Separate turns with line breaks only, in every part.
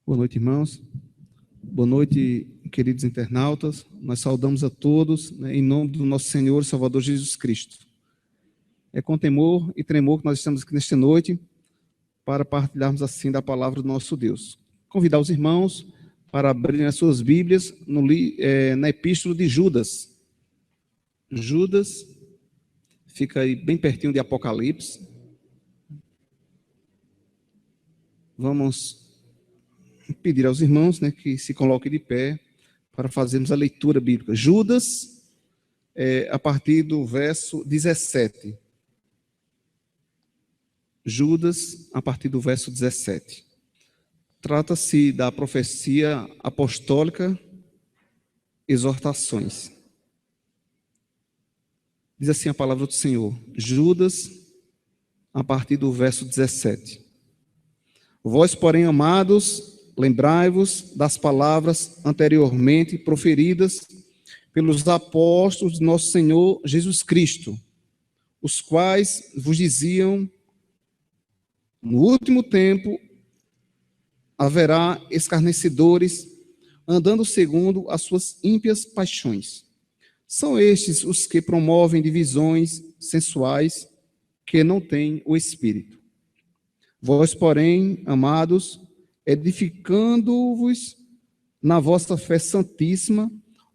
Boa noite, irmãos. Boa noite, queridos internautas. Nós saudamos a todos, em nome do nosso Senhor e Salvador Jesus Cristo. É com temor e tremor que nós estamos aqui nesta noite para partilharmos assim da palavra do nosso Deus. Convidar os irmãos para abrirem as suas Bíblias na Epístola de Judas. Judas fica aí bem pertinho de Apocalipse. Vamos pedir aos irmãos, que se coloquem de pé para fazermos a leitura bíblica. Judas, a partir do verso 17. Judas, a partir do verso 17. Trata-se da profecia apostólica, exortações. Diz assim a palavra do Senhor. Judas, a partir do verso 17. Vós, porém, amados, lembrai-vos das palavras anteriormente proferidas pelos apóstolos de nosso Senhor Jesus Cristo, os quais vos diziam: no último tempo haverá escarnecedores, andando segundo as suas ímpias paixões. São estes os que promovem divisões sensuais que não têm o Espírito. Vós, porém, amados, edificando-vos na vossa fé santíssima,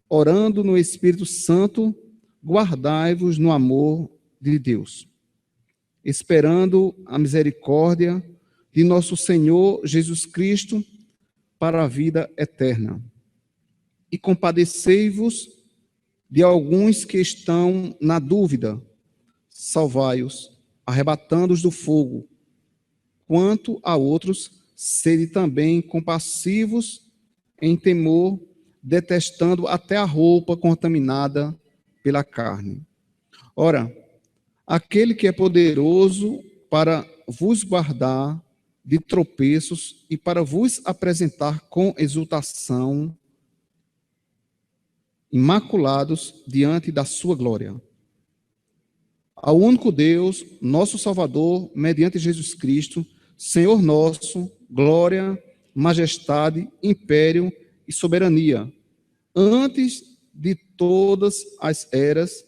orando no Espírito Santo, guardai-vos no amor de Deus, esperando a misericórdia de nosso Senhor Jesus Cristo para a vida eterna. E compadecei-vos de alguns que estão na dúvida, salvai-os, arrebatando-os do fogo. Quanto a outros, sede também compassivos em temor, detestando até a roupa contaminada pela carne. Ora, aquele que é poderoso para vos guardar de tropeços e para vos apresentar com exultação, imaculados diante da sua glória. Ao único Deus, nosso Salvador, mediante Jesus Cristo, Senhor nosso, glória, majestade, império e soberania, antes de todas as eras,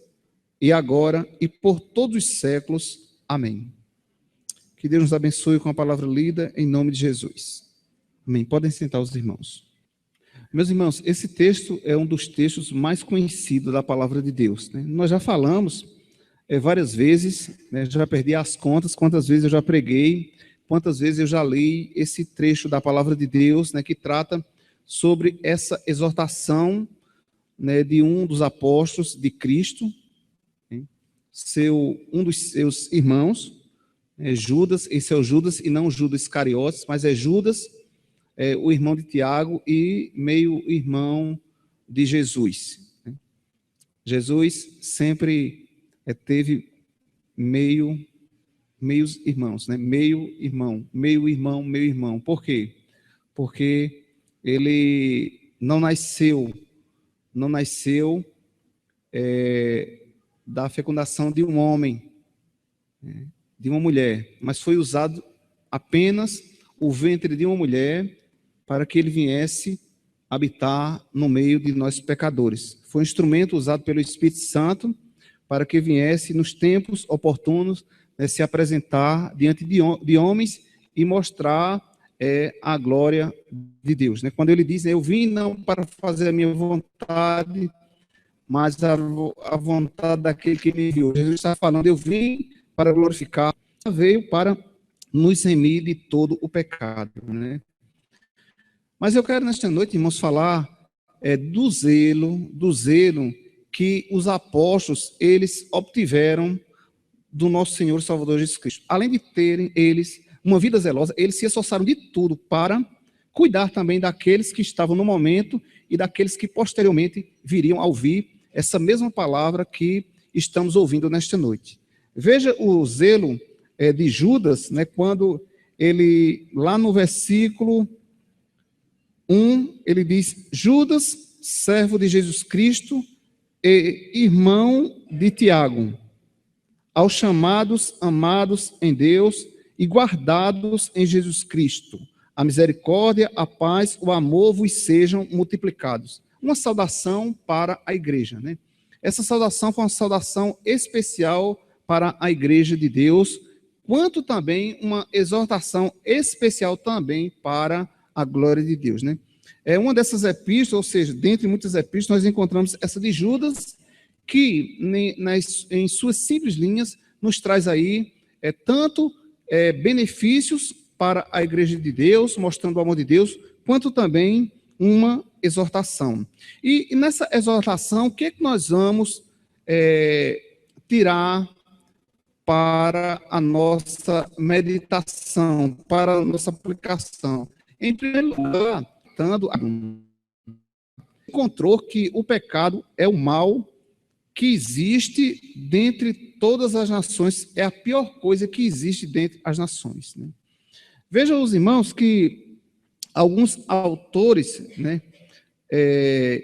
e agora e por todos os séculos. Amém. Que Deus nos abençoe com a palavra lida, em nome de Jesus. Amém. Podem sentar os irmãos. Meus irmãos, esse texto é um dos textos mais conhecidos da palavra de Deus. Nós já falamos várias vezes, já perdi as contas, quantas vezes eu já preguei, quantas vezes eu já li esse trecho da palavra de Deus, que trata sobre essa exortação de um dos apóstolos de Cristo, um dos seus irmãos, Judas. Esse é o Judas e não Judas Iscariotes, mas é Judas, o irmão de Tiago e meio-irmão de Jesus. Jesus sempre teve meios irmãos, meio-irmão. Por quê? Porque ele não nasceu da fecundação de um homem, de uma mulher, mas foi usado apenas o ventre de uma mulher para que ele viesse habitar no meio de nós pecadores. Foi um instrumento usado pelo Espírito Santo para que viesse nos tempos oportunos se apresentar diante de homens e mostrar a glória de Deus. Quando ele diz: eu vim não para fazer a minha vontade, mas a vontade daquele que me enviou. Jesus está falando: eu vim para glorificar, veio para nos remir de todo o pecado. Mas eu quero nesta noite, irmãos, falar do zelo que os apóstolos, eles obtiveram do nosso Senhor e Salvador Jesus Cristo. Além de terem eles uma vida zelosa, eles se esforçaram de tudo para cuidar também daqueles que estavam no momento e daqueles que posteriormente viriam a ouvir essa mesma palavra que estamos ouvindo nesta noite. Veja o zelo de Judas, quando ele, lá no versículo 1, ele diz: Judas, servo de Jesus Cristo e irmão de Tiago, aos chamados, amados em Deus e guardados em Jesus Cristo, A misericórdia, a paz, o amor vos sejam multiplicados. Uma saudação para a igreja, né? Essa saudação foi uma saudação especial para a igreja de Deus, quanto também uma exortação especial também para a glória de Deus, né? É uma dessas epístolas, ou seja, dentre muitas epístolas, nós encontramos essa de Judas, que em suas simples linhas nos traz aí tanto benefícios para a igreja de Deus, mostrando o amor de Deus, quanto também uma exortação. E nessa exortação, o que é que nós vamos tirar para a nossa meditação, para a nossa aplicação? Em primeiro lugar, encontrou que o pecado é o mal que existe dentre todas as nações, é a pior coisa que existe dentre as nações, né? Vejam os irmãos que alguns autores, né,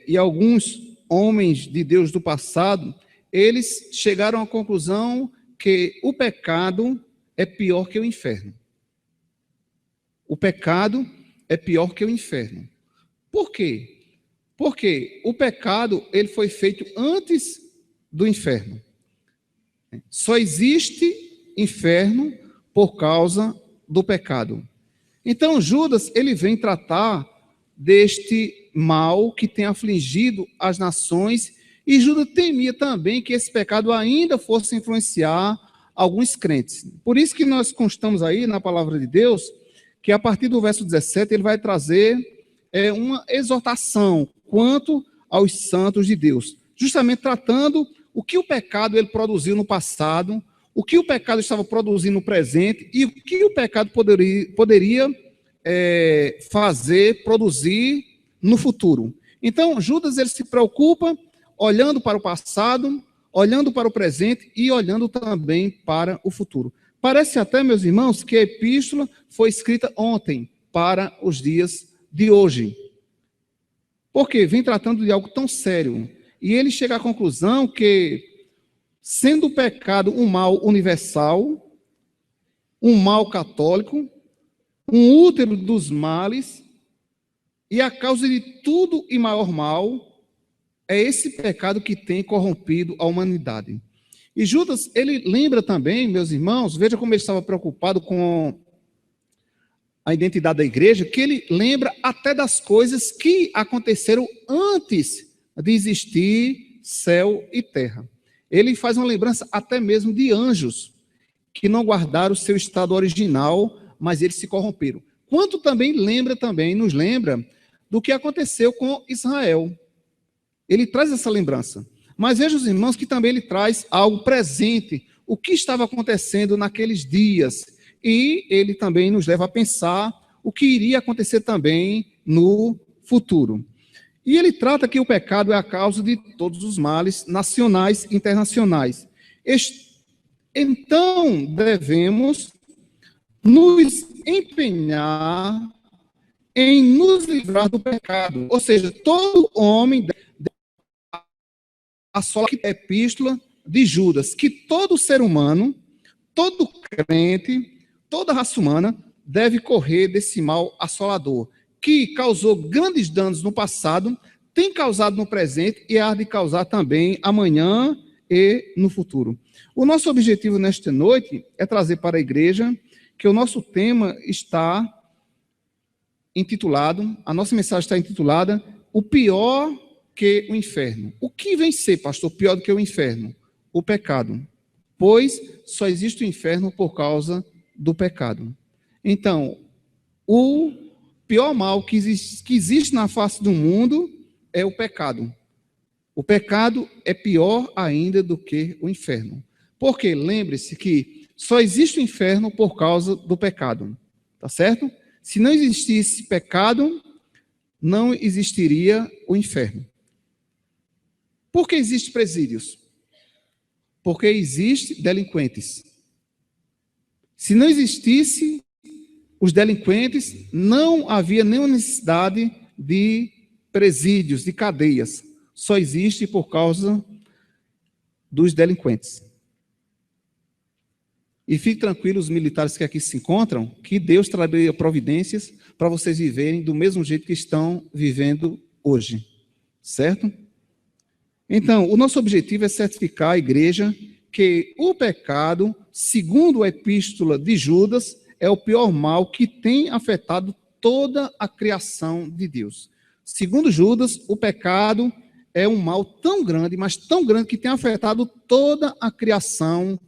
e alguns homens de Deus do passado, eles chegaram à conclusão que o pecado é pior que o inferno. O pecado é pior que o inferno. Por quê? Porque o pecado ele foi feito antes do inferno. Só existe inferno por causa do pecado. Então Judas ele vem tratar deste mal que tem afligido as nações, e Judas temia também que esse pecado ainda fosse influenciar alguns crentes. Por isso que nós constamos aí na palavra de Deus que a partir do verso 17 ele vai trazer uma exortação quanto aos santos de Deus, justamente tratando o que o pecado ele produziu no passado, o que o pecado estava produzindo no presente e o que o pecado poderia produzir no futuro. Então, Judas ele se preocupa olhando para o passado, olhando para o presente e olhando também para o futuro. Parece até, meus irmãos, que a epístola foi escrita ontem para os dias de hoje. Porque vem tratando de algo tão sério. E ele chega à conclusão que, sendo o pecado um mal universal, um mal católico, um útero dos males, e a causa de tudo e maior mal, é esse pecado que tem corrompido a humanidade. E Judas, ele lembra também, meus irmãos, veja como ele estava preocupado com a identidade da igreja, que ele lembra até das coisas que aconteceram antes de existir céu e terra. Ele faz uma lembrança até mesmo de anjos que não guardaram o seu estado original, mas eles se corromperam. Quanto também nos lembra do que aconteceu com Israel. Ele traz essa lembrança. Mas veja os irmãos que também ele traz algo presente, o que estava acontecendo naqueles dias. E ele também nos leva a pensar o que iria acontecer também no futuro. E ele trata que o pecado é a causa de todos os males nacionais e internacionais. Então, devemos nos empenhar em nos livrar do pecado. Ou seja, todo homem a sola epístola de Judas, que todo ser humano, todo crente, toda raça humana deve correr desse mal assolador, que causou grandes danos no passado, tem causado no presente e há de causar também amanhã e no futuro. O nosso objetivo nesta noite é trazer para a igreja que o nosso tema está intitulado, a nossa mensagem está intitulada O Pior que o Inferno. O que vem ser, pastor, pior do que o inferno? O pecado. Pois só existe o inferno por causa do pecado. Então, o pior mal que existe na face do mundo é o pecado. O pecado é pior ainda do que o inferno. Porque lembre-se que só existe o inferno por causa do pecado. Tá certo? Se não existisse pecado, não existiria o inferno. Por que existem presídios? Porque existem delinquentes. Se não existisse os delinquentes, não havia nenhuma necessidade de presídios, de cadeias. Só existe por causa dos delinquentes. E fiquem tranquilos, os militares que aqui se encontram, que Deus traria providências para vocês viverem do mesmo jeito que estão vivendo hoje. Certo? Então, o nosso objetivo é certificar a igreja que o pecado, segundo a epístola de Judas, é o pior mal que tem afetado toda a criação de Deus. Segundo Judas, o pecado é um mal tão grande, mas tão grande, que tem afetado toda a criação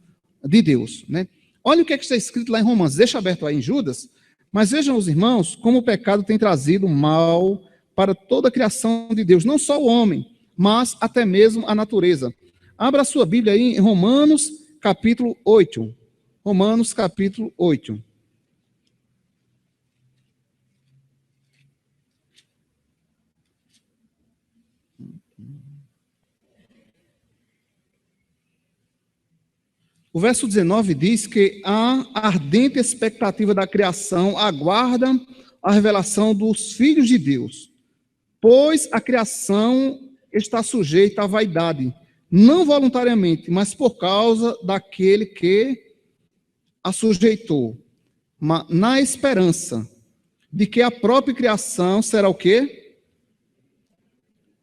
de Deus, né? Olha o que está escrito lá em Romanos, deixa aberto aí em Judas, mas vejam os irmãos, como o pecado tem trazido mal para toda a criação de Deus, não só o homem, mas até mesmo a natureza. Abra a sua Bíblia aí em Romanos, capítulo 8. Romanos, capítulo 8. O verso 19 diz que a ardente expectativa da criação aguarda a revelação dos filhos de Deus, pois a criação está sujeita à vaidade, não voluntariamente, mas por causa daquele que a sujeitou, na esperança de que a própria criação será o quê?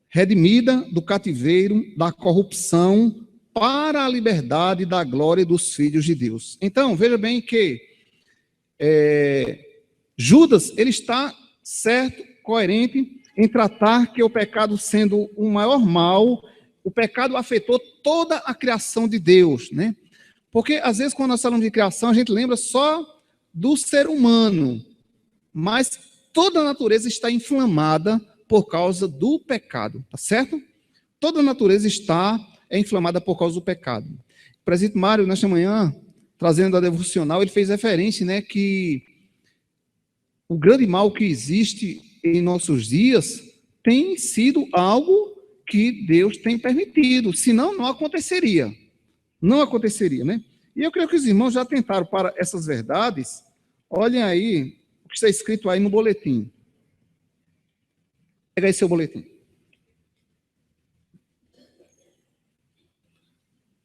Redimida do cativeiro, da corrupção, para a liberdade da glória dos filhos de Deus. Então, veja bem que Judas, ele está certo, coerente, em tratar que o pecado, sendo o maior mal, o pecado afetou toda a criação de Deus, né? Porque, às vezes, quando nós falamos de criação, a gente lembra só do ser humano, mas toda a natureza está inflamada por causa do pecado, tá certo? Toda a natureza está inflamada por causa do pecado. O presbítero Mário, nesta manhã, trazendo a devocional, ele fez referência, né, que o grande mal que existe em nossos dias tem sido algo que Deus tem permitido, senão não aconteceria. Não aconteceria, né? E eu creio que os irmãos já tentaram para essas verdades. Olhem aí o que está escrito aí no boletim. Pega aí seu boletim.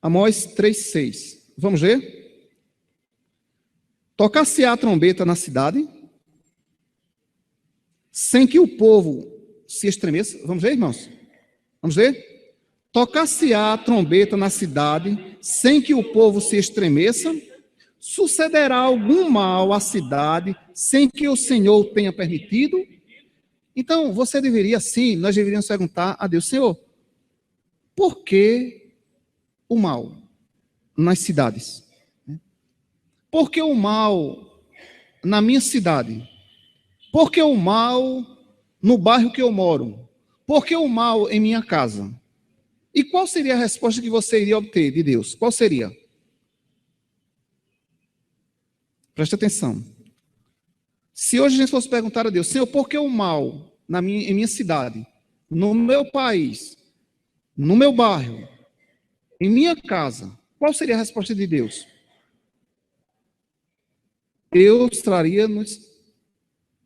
Amós 3,6. Vamos ver? Tocar-se-á a trombeta na cidade, sem que o povo se estremeça. Vamos ver, irmãos? Vamos ver? Tocar-se-á a trombeta na cidade, sem que o povo se estremeça. Sucederá algum mal à cidade, sem que o Senhor tenha permitido. Então, você deveria, sim, nós deveríamos perguntar a Deus: Senhor, por que o mal nas cidades? Por que o mal na minha cidade? Por que o mal no bairro que eu moro? Por que o mal em minha casa? E qual seria a resposta que você iria obter de Deus? Qual seria? Preste atenção. Se hoje a gente fosse perguntar a Deus: Senhor, por que o mal em minha cidade, no meu país, no meu bairro, em minha casa, qual seria a resposta de Deus? Deus traria-nos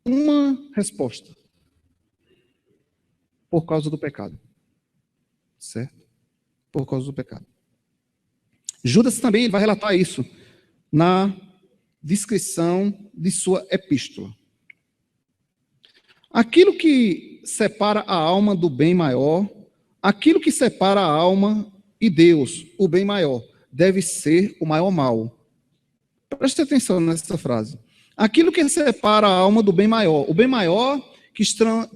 uma resposta: por causa do pecado. Certo? Por causa do pecado. Judas também vai relatar isso na descrição de sua epístola. Aquilo que separa a alma do bem maior, aquilo que separa a alma e Deus, o bem maior, deve ser o maior mal. Preste atenção nessa frase. Aquilo que separa a alma do bem maior, o bem maior que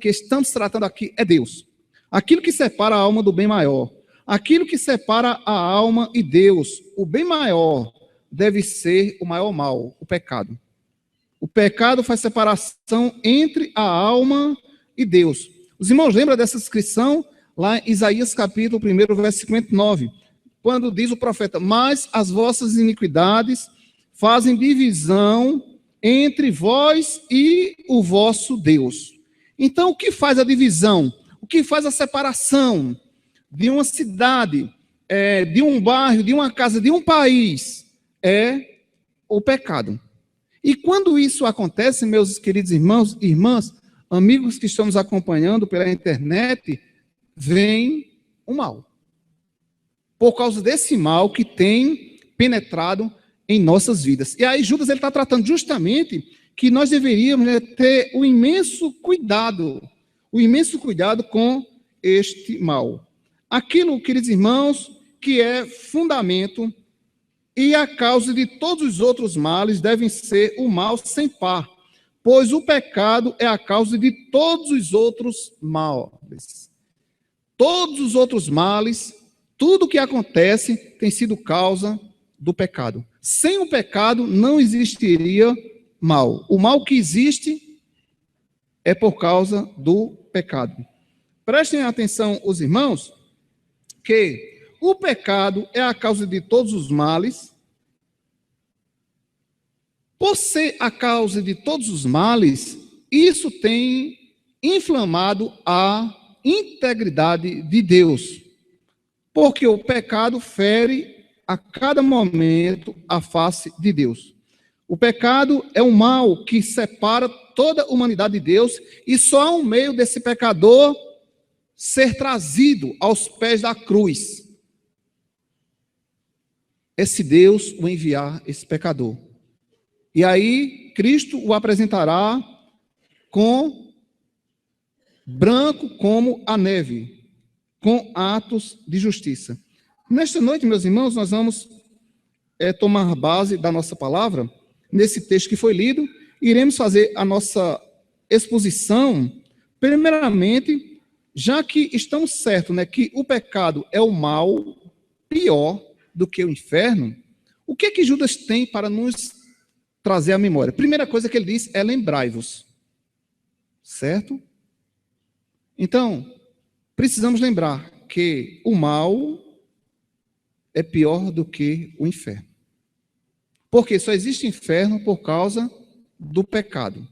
estamos tratando aqui é Deus. Aquilo que separa a alma do bem maior, aquilo que separa a alma e Deus, o bem maior, deve ser o maior mal, o pecado. O pecado faz separação entre a alma e Deus. Os irmãos lembram dessa descrição lá em Isaías capítulo 1, verso 59, quando diz o profeta: mas as vossas iniquidades fazem divisão entre vós e o vosso Deus. Então, o que faz a divisão? O que faz a separação de uma cidade, de um bairro, de uma casa, de um país, é o pecado. E quando isso acontece, meus queridos irmãos e irmãs, amigos que estão nos acompanhando pela internet, vem o mal. Por causa desse mal que tem penetrado em nossas vidas. E aí Judas está tratando justamente que nós deveríamos, né, ter o imenso cuidado com este mal. Aquilo, queridos irmãos, que é fundamento e a causa de todos os outros males devem ser o mal sem par, pois o pecado é a causa de todos os outros males. Todos os outros males, tudo que acontece tem sido causa do pecado. Sem o pecado não existiria mal. O mal que existe é por causa do pecado. Prestem atenção, os irmãos, que o pecado é a causa de todos os males. Por ser a causa de todos os males, isso tem inflamado a integridade de Deus. Porque o pecado fere a cada momento a face de Deus. O pecado é um mal que separa toda a humanidade de Deus e só há um meio desse pecador ser trazido aos pés da cruz. É se Deus o enviar esse pecador. E aí Cristo o apresentará com branco como a neve, com atos de justiça. Nesta noite, meus irmãos, nós vamos tomar base da nossa palavra, nesse texto que foi lido, iremos fazer a nossa exposição, primeiramente, já que estamos certos, né, que o pecado é o mal pior do que o inferno, o que é que Judas tem para nos trazer à memória? Primeira coisa que ele diz é lembrai-vos, certo? Então, precisamos lembrar que o mal é pior do que o inferno. Porque só existe inferno por causa do pecado.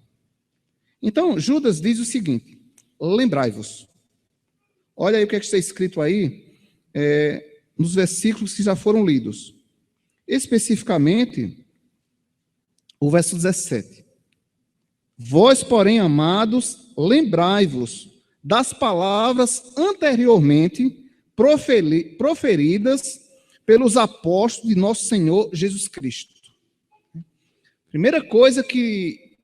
Então, Judas diz o seguinte: lembrai-vos. Olha aí o que está escrito aí, nos versículos que já foram lidos. Especificamente, o verso 17. Vós, porém, amados, lembrai-vos das palavras anteriormente proferidas pelos apóstolos de nosso Senhor Jesus Cristo. Primeira coisa que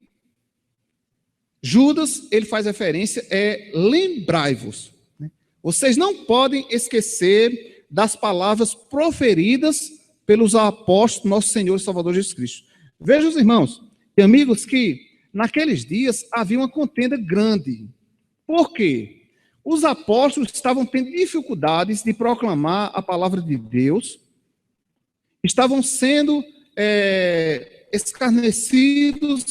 Judas ele faz referência é lembrai-vos. Vocês não podem esquecer das palavras proferidas pelos apóstolos do nosso Senhor e Salvador Jesus Cristo. Vejam, os irmãos e amigos, que naqueles dias havia uma contenda grande. Por quê? Os apóstolos estavam tendo dificuldades de proclamar a palavra de Deus, estavam sendo escarnecidos,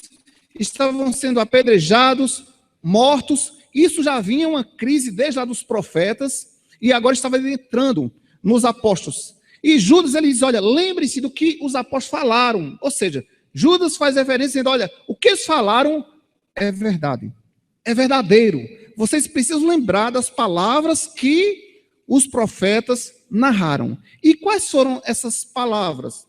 estavam sendo apedrejados, mortos. Isso já vinha uma crise desde lá dos profetas e agora estava entrando nos apóstolos. E Judas ele diz: olha, lembre-se do que os apóstolos falaram. Ou seja, Judas faz referência dizendo: olha, o que eles falaram é verdade, é verdadeiro. Vocês precisam lembrar das palavras que os profetas narraram. E quais foram essas palavras?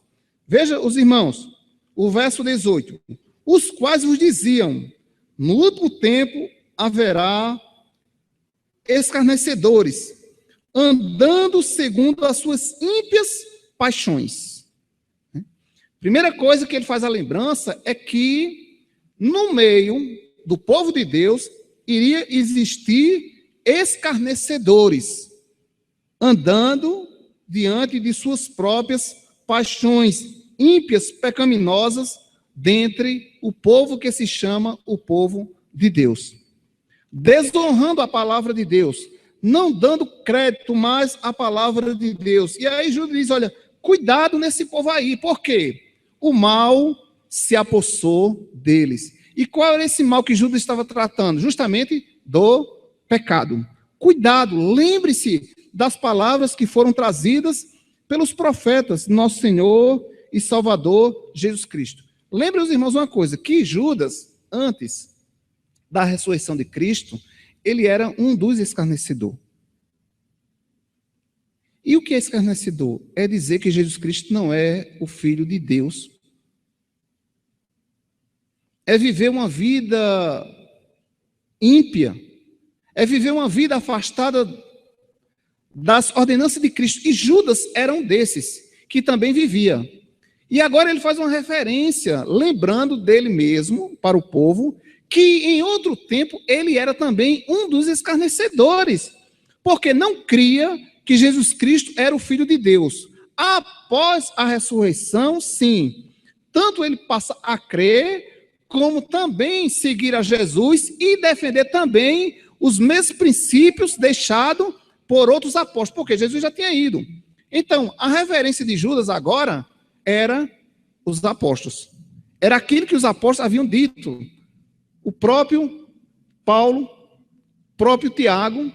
Veja, os irmãos, o verso 18. Os quais vos diziam: no último tempo haverá escarnecedores, andando segundo as suas ímpias paixões. Primeira coisa que ele faz a lembrança é que no meio do povo de Deus iria existir escarnecedores, andando diante de suas próprias paixões ímpias, pecaminosas, dentre o povo que se chama o povo de Deus. Desonrando a palavra de Deus, não dando crédito mais à palavra de Deus. E aí Judas diz: olha, cuidado nesse povo aí, por quê? O mal se apossou deles. E qual era esse mal que Judas estava tratando? Justamente do pecado. Cuidado, lembre-se das palavras que foram trazidas pelos profetas, nosso Senhor e Salvador Jesus Cristo. Lembre os irmãos uma coisa, que Judas, antes da ressurreição de Cristo, ele era um dos escarnecedores. E o que é escarnecedor? É dizer que Jesus Cristo não é o Filho de Deus. É viver uma vida ímpia. É viver uma vida afastada das ordenanças de Cristo. E Judas era um desses, que também vivia. E agora ele faz uma referência, lembrando dele mesmo, para o povo, que em outro tempo ele era também um dos escarnecedores, porque não cria que Jesus Cristo era o Filho de Deus. Após a ressurreição, sim, tanto ele passa a crer, como também seguir a Jesus e defender também os mesmos princípios deixados por outros apóstolos, porque Jesus já tinha ido. Então, a reverência de Judas agora era os apóstolos. Era aquilo que os apóstolos haviam dito. O próprio Paulo, próprio Tiago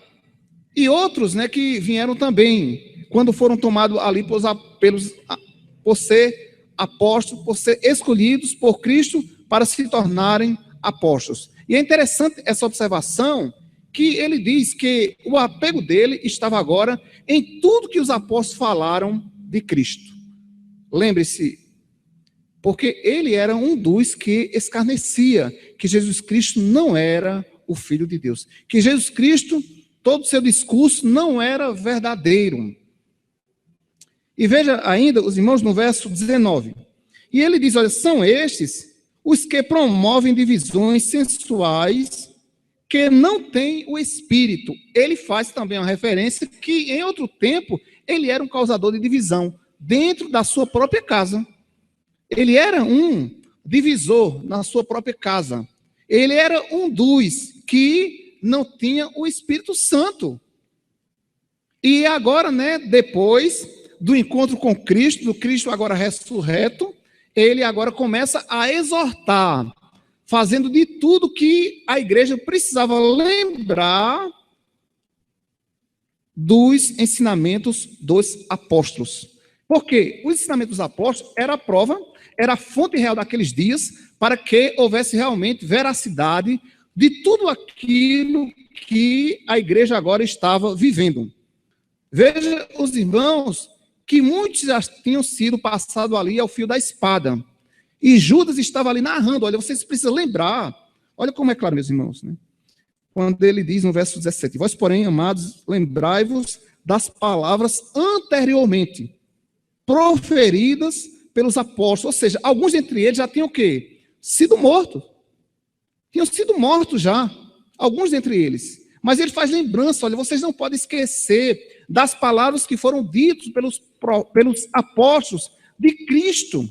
e outros, né, que vieram também, quando foram tomados ali por ser apóstolos, por ser escolhidos por Cristo para se tornarem apóstolos. E é interessante essa observação, que ele diz que o apego dele estava agora em tudo que os apóstolos falaram de Cristo. Lembre-se, porque ele era um dos que escarnecia que Jesus Cristo não era o Filho de Deus. Que Jesus Cristo, todo o seu discurso não era verdadeiro. E veja ainda, os irmãos, no verso 19. E ele diz, olha, são estes os que promovem divisões sensuais que não têm o Espírito. Ele faz também uma referência que, em outro tempo, ele era um causador de divisão dentro da sua própria casa. Ele era um divisor na sua própria casa. Ele era um dos que não tinha o Espírito Santo. E agora, né, depois do encontro com Cristo, do Cristo agora ressurreto, ele agora começa a exortar, fazendo de tudo que a igreja precisava lembrar dos ensinamentos dos apóstolos. Porque o ensinamento dos apóstolos era a prova, era a fonte real daqueles dias, para que houvesse realmente veracidade de tudo aquilo que a igreja agora estava vivendo. Veja, os irmãos, que muitos já tinham sido passados ali ao fio da espada. E Judas estava ali narrando, olha, vocês precisam lembrar, olha como é claro, meus irmãos, né? Quando ele diz no verso 17, vós, porém, amados, lembrai-vos das palavras anteriormente proferidas pelos apóstolos, ou seja, alguns dentre eles já tinham o quê? Sido mortos. Tinham sido mortos já, alguns dentre eles. Mas ele faz lembrança, olha, vocês não podem esquecer das palavras que foram ditas pelos apóstolos de Cristo.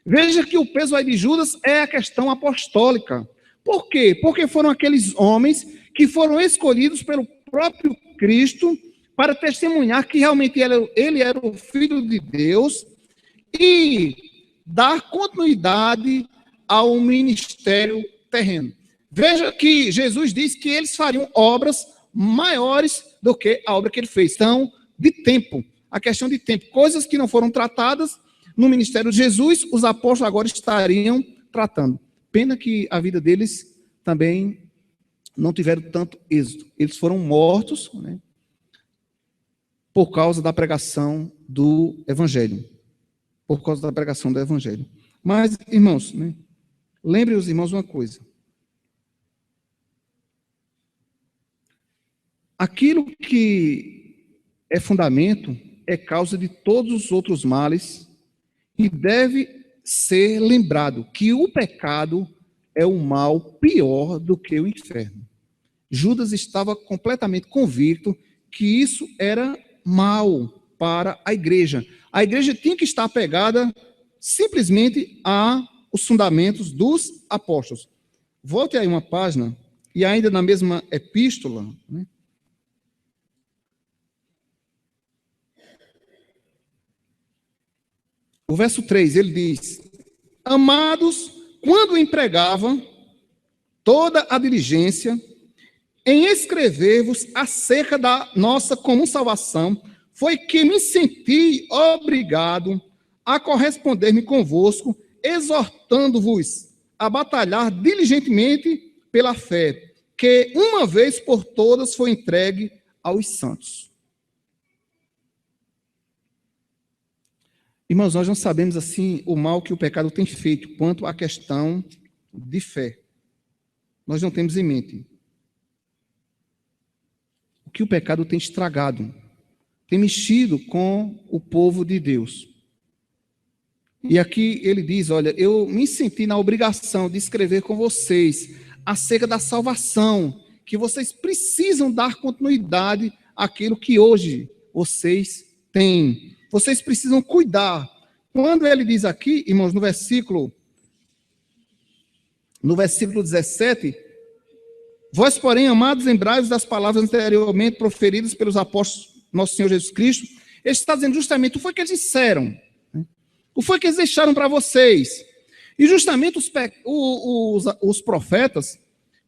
Veja que o peso aí de Judas é a questão apostólica. Por quê? Porque foram aqueles homens que foram escolhidos pelo próprio Cristo para testemunhar que realmente ele era o Filho de Deus e dar continuidade ao ministério terreno. Veja que Jesus diz que eles fariam obras maiores do que a obra que ele fez. Então, de tempo, a questão de tempo, coisas que não foram tratadas no ministério de Jesus, os apóstolos agora estariam tratando. Pena que a vida deles também não tiveram tanto êxito. Eles foram mortos, né, por causa da pregação do Evangelho. Por causa da pregação do Evangelho. Mas, irmãos, né, lembrem os irmãos uma coisa. Aquilo que é fundamento é causa de todos os outros males e deve ser lembrado que o pecado é um mal pior do que o inferno. Judas estava completamente convicto que isso era mal para a igreja. A igreja tinha que estar apegada simplesmente aos fundamentos dos apóstolos. Volte aí uma página, e ainda na mesma epístola, né? O verso 3, ele diz: amados, quando empregava toda a diligência em escrever-vos acerca da nossa comum salvação, foi que me senti obrigado a corresponder-me convosco, exortando-vos a batalhar diligentemente pela fé, que uma vez por todas foi entregue aos santos. Irmãos, nós não sabemos assim o mal que o pecado tem feito quanto à questão de fé. Nós não temos em mente o que o pecado tem estragado, tem mexido com o povo de Deus. E aqui ele diz, olha, eu me senti na obrigação de escrever com vocês acerca da salvação, que vocês precisam dar continuidade àquilo que hoje vocês têm. Vocês precisam cuidar. Quando ele diz aqui, irmãos, no versículo 17, vós, porém, amados, lembrai-vos das palavras anteriormente proferidas pelos apóstolos nosso Senhor Jesus Cristo. Ele está dizendo justamente o que foi que eles disseram, o que foi que eles deixaram para vocês. E justamente os profetas,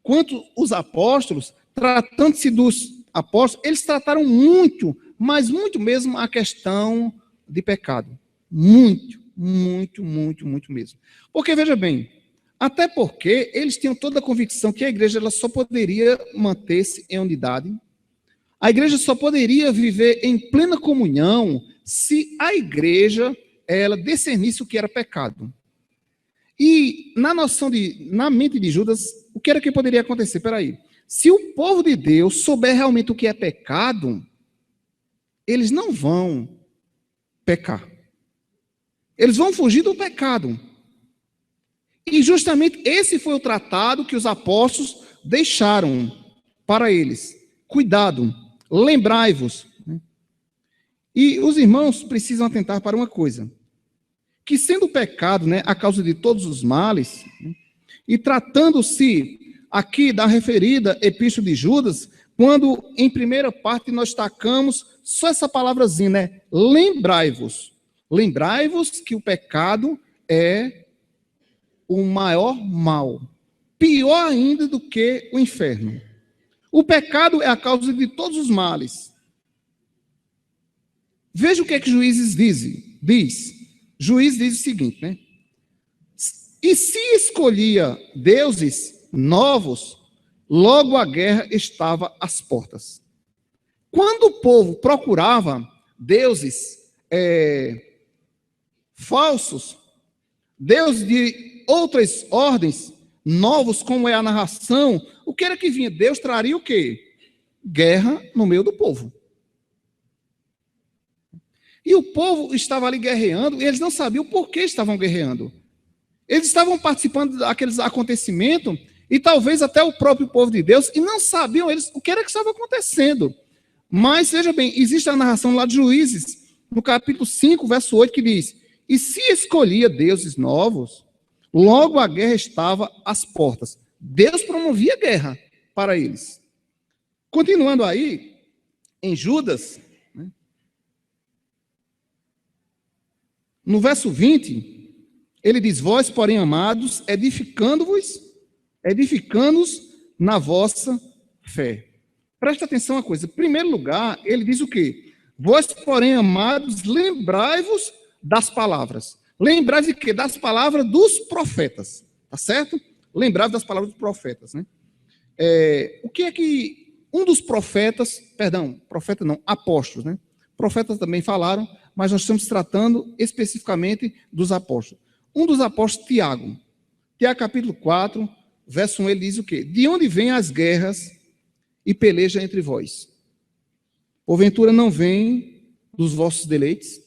quanto os apóstolos, tratando-se dos apóstolos, eles trataram muito, mas muito mesmo a questão de pecado. Muito, muito, muito, muito mesmo. Porque, veja bem, até porque eles tinham toda a convicção que a igreja ela só poderia manter-se em unidade, a igreja só poderia viver em plena comunhão se a igreja ela discernisse o que era pecado. E na mente de Judas, o que era que poderia acontecer? Peraí, se o povo de Deus souber realmente o que é pecado, eles não vão pecar. Eles vão fugir do pecado. E justamente esse foi o tratado que os apóstolos deixaram para eles. Cuidado, lembrai-vos. E os irmãos precisam atentar para uma coisa, que sendo o pecado, a causa de todos os males, e tratando-se aqui da referida epístola de Judas, quando em primeira parte nós destacamos só essa palavrazinha, lembrai-vos. Lembrai-vos que o pecado é o maior mal, pior ainda do que o inferno. O pecado é a causa de todos os males. Veja o que Juízes diz. Juízes diz o seguinte, E se escolhia deuses novos, logo a guerra estava às portas. Quando o povo procurava deuses falsos, deuses de outras ordens, novos, como é a narração, o que era que vinha? Deus traria o quê? Guerra no meio do povo. E o povo estava ali guerreando, e eles não sabiam por que estavam guerreando. Eles estavam participando daqueles acontecimentos, e talvez até o próprio povo de Deus, e não sabiam eles o que era que estava acontecendo. Mas, veja bem, existe a narração lá de Juízes, no capítulo 5, verso 8, que diz, e se escolhia deuses novos, logo a guerra estava às portas. Deus promovia guerra para eles. Continuando aí, em Judas, no verso 20, ele diz, vós, porém, amados, edificando-nos na vossa fé. Presta atenção a coisa. Em primeiro lugar, ele diz o quê? Vós, porém, amados, lembrai-vos das palavras. Lembrai-vos de quê? Das palavras dos profetas. Tá certo? Lembrai-vos das palavras dos profetas, o que é que um dos profetas, apóstolos, Profetas também falaram, mas nós estamos tratando especificamente dos apóstolos. Um dos apóstolos, Tiago, capítulo 4, verso 1, ele diz o quê? De onde vêm as guerras e peleja entre vós? Porventura não vem dos vossos deleites?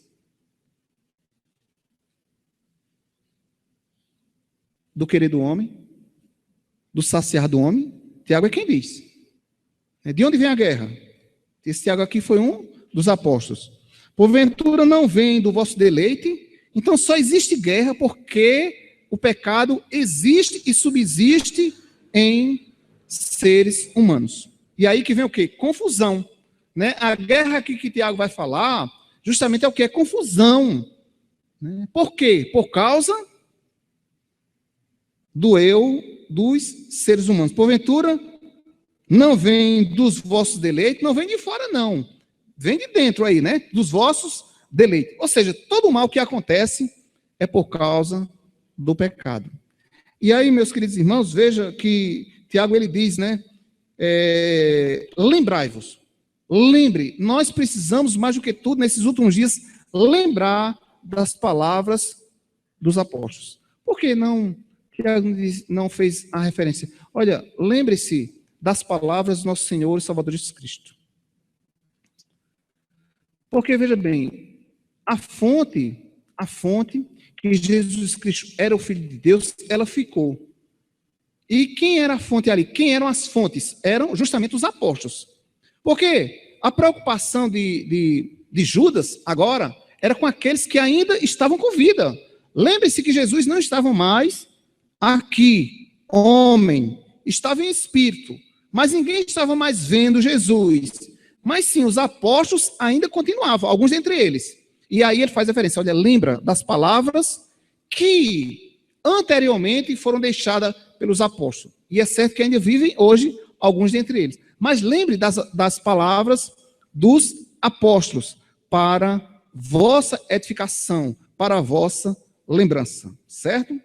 Do querer do homem? Do saciar do homem? Tiago é quem diz. De onde vem a guerra? Esse Tiago aqui foi um dos apóstolos. Porventura não vem do vosso deleite? Então só existe guerra porque o pecado existe e subsiste em seres humanos. E aí que vem o quê? Confusão. A guerra aqui que Tiago vai falar, justamente é o quê? É confusão. Por quê? Por causa do eu dos seres humanos. Porventura, não vem dos vossos deleites, não vem de fora, não. Vem de dentro aí, dos vossos deleites. Ou seja, todo o mal que acontece é por causa do pecado. E aí, meus queridos irmãos, veja que Tiago, ele diz, lembrai-vos. Lembre, nós precisamos, mais do que tudo, nesses últimos dias, lembrar das palavras dos apóstolos. Por que Tiago não fez a referência? Olha, lembre-se das palavras do nosso Senhor e Salvador Jesus Cristo. Porque, veja bem, a fonte que Jesus Cristo era o Filho de Deus, ela ficou. E quem era a fonte ali? Quem eram as fontes? Eram justamente os apóstolos. Porque a preocupação de Judas, agora, era com aqueles que ainda estavam com vida. Lembre-se que Jesus não estava mais aqui, homem, estava em espírito, mas ninguém estava mais vendo Jesus. Mas sim, os apóstolos ainda continuavam, alguns dentre eles. E aí ele faz referência, olha, lembra das palavras que anteriormente foram deixadas pelos apóstolos. E é certo que ainda vivem hoje alguns dentre eles. Mas lembre das palavras dos apóstolos para vossa edificação, para a vossa lembrança, certo?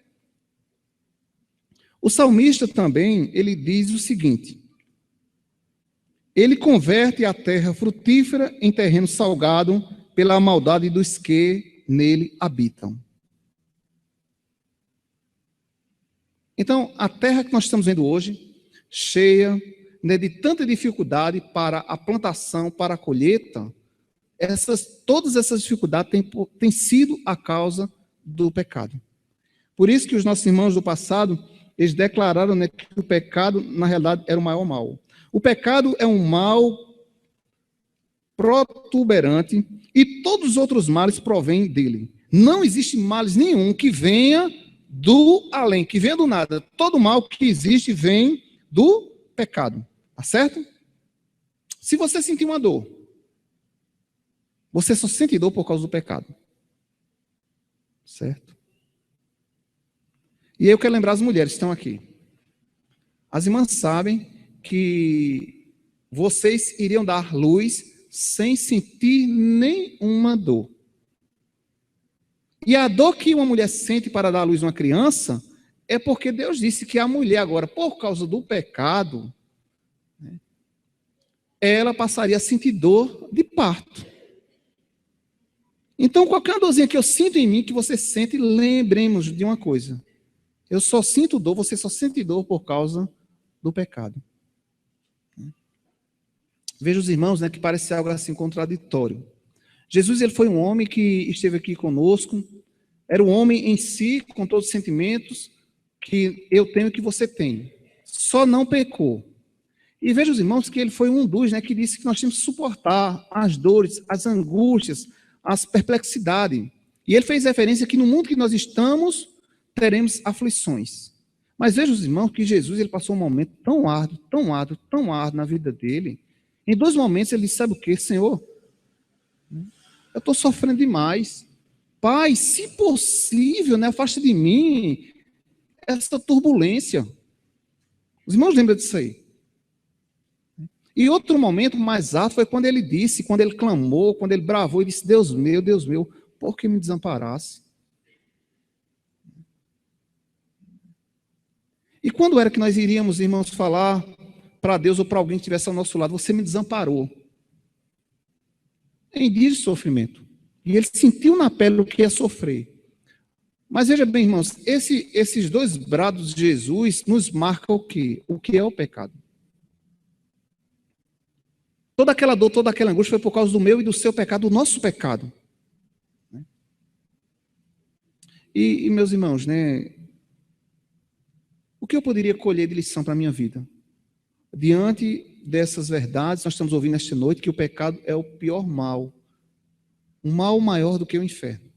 O salmista também, ele diz o seguinte: ele converte a terra frutífera em terreno salgado pela maldade dos que nele habitam. Então, a terra que nós estamos vendo hoje, cheia, né, de tanta dificuldade para a plantação, para a colheita, todas essas dificuldades têm sido a causa do pecado. Por isso que os nossos irmãos do passado, eles declararam, né, que o pecado, na realidade, era o maior mal. O pecado é um mal protuberante e todos os outros males provêm dele. Não existe males nenhum que venha do além, que venha do nada. Todo mal que existe vem do pecado. Tá certo? Se você sentir uma dor, você só sente dor por causa do pecado. Certo? E eu quero lembrar as mulheres que estão aqui. As irmãs sabem que vocês iriam dar luz sem sentir nenhuma dor. E a dor que uma mulher sente para dar luz a uma criança é porque Deus disse que a mulher agora, por causa do pecado, né, ela passaria a sentir dor de parto. Então, qualquer dorzinha que eu sinto em mim, que você sente, lembremos de uma coisa. Eu só sinto dor, você só sente dor por causa do pecado. Veja os irmãos, né, que parece algo assim contraditório. Jesus, ele foi um homem que esteve aqui conosco, era um homem em si, com todos os sentimentos que eu tenho e que você tem. Só não pecou. E veja os irmãos que ele foi um dos, né, que disse que nós temos que suportar as dores, as angústias, as perplexidades. E ele fez referência que no mundo que nós estamos, teremos aflições. Mas veja os irmãos que Jesus, ele passou um momento tão árduo, tão árduo, tão árduo na vida dele. Em 2 momentos ele disse, sabe o que, Senhor? Eu estou sofrendo demais. Pai, se possível, né, afasta de mim essa turbulência. Os irmãos lembram disso aí? E outro momento mais alto foi quando ele disse, quando ele clamou, quando ele bravou e disse, Deus meu, por que me desamparasse? E quando era que nós iríamos, irmãos, falar para Deus ou para alguém que estivesse ao nosso lado, você me desamparou? Em dias de sofrimento. E ele sentiu na pele o que é sofrer. Mas veja bem, irmãos, esses 2 brados de Jesus nos marcam o quê? O que é o pecado. Toda aquela dor, toda aquela angústia foi por causa do meu e do seu pecado, do nosso pecado. E meus irmãos, né? O que eu poderia colher de lição para a minha vida? Diante dessas verdades, nós estamos ouvindo esta noite que o pecado é o pior mal. Um mal maior do que o inferno.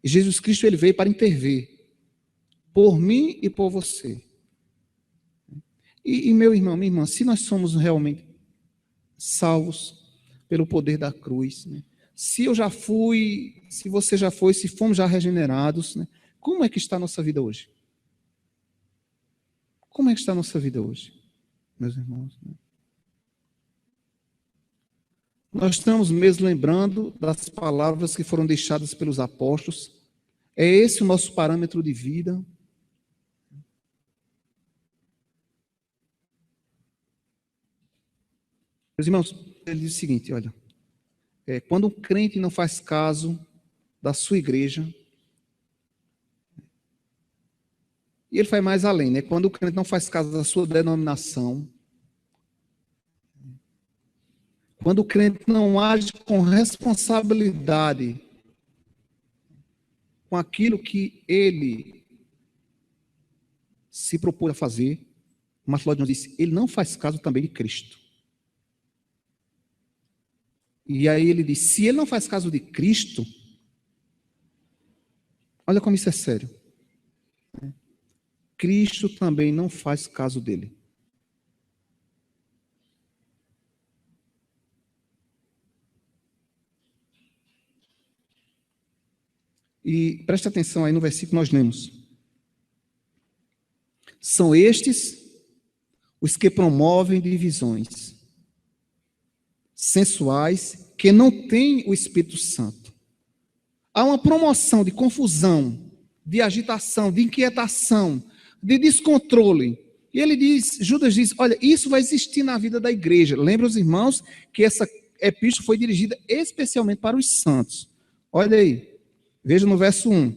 E Jesus Cristo, ele veio para intervir. Por mim e por você. E meu irmão, minha irmã, se nós somos realmente salvos pelo poder da cruz, né? Se eu já fui, se você já foi, se fomos já regenerados, né? Como é que está a nossa vida hoje? Como é que está a nossa vida hoje, meus irmãos? Nós estamos mesmo lembrando das palavras que foram deixadas pelos apóstolos. É esse o nosso parâmetro de vida? Meus irmãos, ele diz o seguinte, olha, quando um crente não faz caso da sua igreja, e ele vai mais além, né? Quando o crente não faz caso da sua denominação, quando o crente não age com responsabilidade com aquilo que ele se propôs a fazer, Martin Lloyd Jones disse, ele não faz caso também de Cristo. E aí ele diz, se ele não faz caso de Cristo, olha como isso é sério. Cristo também não faz caso dele. E preste atenção aí no versículo que nós lemos. São estes os que promovem divisões sensuais que não têm o Espírito Santo. Há uma promoção de confusão, de agitação, de inquietação, de descontrole. E ele diz, Judas diz, olha, isso vai existir na vida da igreja. Lembra os irmãos que essa epístola foi dirigida especialmente para os santos. Olha aí, veja no verso 1.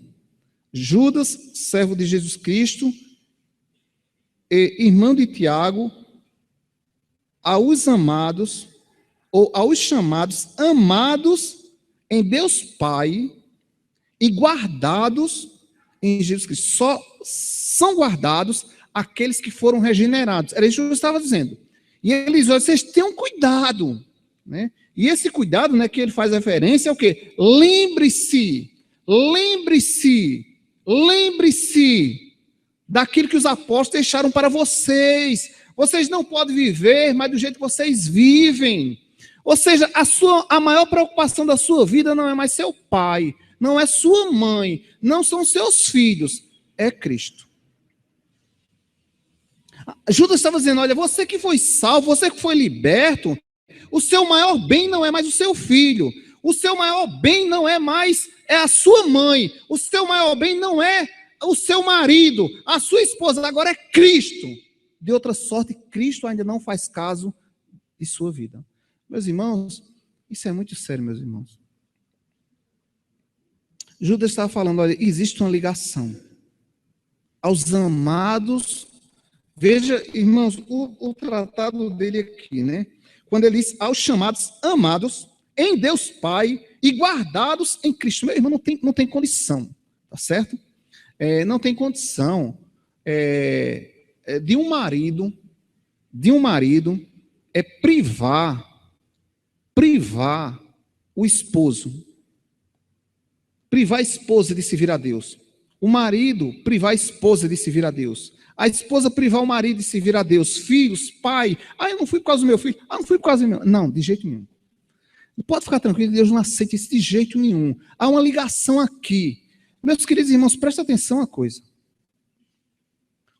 Judas, servo de Jesus Cristo, e irmão de Tiago, aos amados, ou aos chamados, amados em Deus Pai e guardados em Jesus Cristo. Só são guardados aqueles que foram regenerados. Era isso que eu estava dizendo. E ele diz, vocês tenham cuidado, né? E esse cuidado, né, que ele faz referência é o quê? Lembre-se daquilo que os apóstolos deixaram para vocês. Vocês não podem viver, mas do jeito que vocês vivem. Ou seja, a maior preocupação da sua vida não é mais seu pai, não é sua mãe, não são seus filhos, é Cristo. Judas estava dizendo, olha, você que foi salvo, você que foi liberto, o seu maior bem não é mais o seu filho, o seu maior bem não é mais a sua mãe, o seu maior bem não é o seu marido, a sua esposa, agora é Cristo. De outra sorte, Cristo ainda não faz caso de sua vida. Meus irmãos, isso é muito sério, meus irmãos. Judas estava falando, olha, existe uma ligação aos amados. Veja, irmãos, o tratado dele aqui, né? Quando ele diz aos chamados amados em Deus Pai e guardados em Cristo. Meu irmão, não tem condição, tá certo? Não tem condição de um marido privar o esposo, privar a esposa de servir a Deus. O marido privar a esposa de servir a Deus. A esposa privar o marido de servir a Deus. Filhos, pai. Eu não fui por causa do meu filho. Não fui por causa do meu. Não, de jeito nenhum. Não pode ficar tranquilo, Deus não aceita isso de jeito nenhum. Há uma ligação aqui. Meus queridos irmãos, presta atenção uma coisa.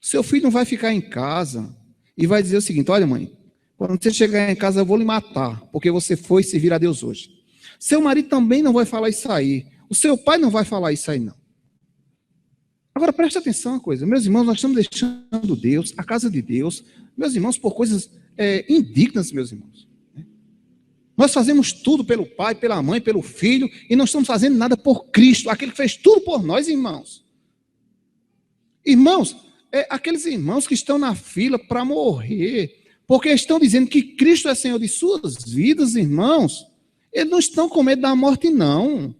Seu filho não vai ficar em casa e vai dizer o seguinte, olha mãe, quando você chegar em casa eu vou lhe matar, porque você foi servir a Deus hoje. Seu marido também não vai falar isso aí. O seu pai não vai falar isso aí não. Agora presta atenção uma coisa, meus irmãos, nós estamos deixando Deus, a casa de Deus, meus irmãos, por coisas indignas, meus irmãos. Nós fazemos tudo pelo pai, pela mãe, pelo filho, e não estamos fazendo nada por Cristo, aquele que fez tudo por nós, irmãos. Irmãos, aqueles irmãos que estão na fila para morrer, porque estão dizendo que Cristo é Senhor de suas vidas, irmãos, eles não estão com medo da morte, não.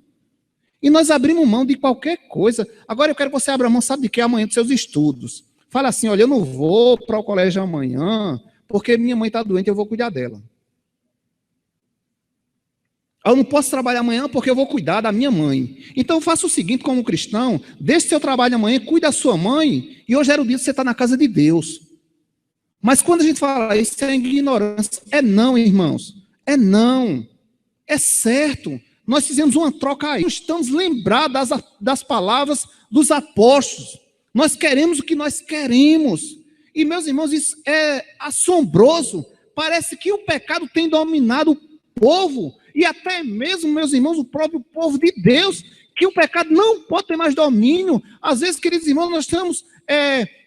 E nós abrimos mão de qualquer coisa. Agora eu quero que você abra mão, sabe de quê? Amanhã dos seus estudos. Fala assim, olha, eu não vou para o colégio amanhã, porque minha mãe está doente, eu vou cuidar dela. Eu não posso trabalhar amanhã porque eu vou cuidar da minha mãe. Então faça o seguinte como cristão, deixe seu trabalho amanhã, cuide da sua mãe, e hoje era o dia que você está na casa de Deus. Mas quando a gente fala isso é ignorância. É não, irmãos. É não. É certo. Nós fizemos uma troca aí. Estamos lembrados das palavras dos apóstolos. Nós queremos o que nós queremos. E, meus irmãos, isso é assombroso. Parece que o pecado tem dominado o povo. E até mesmo, meus irmãos, o próprio povo de Deus. Que o pecado não pode ter mais domínio. Às vezes, queridos irmãos, nós estamos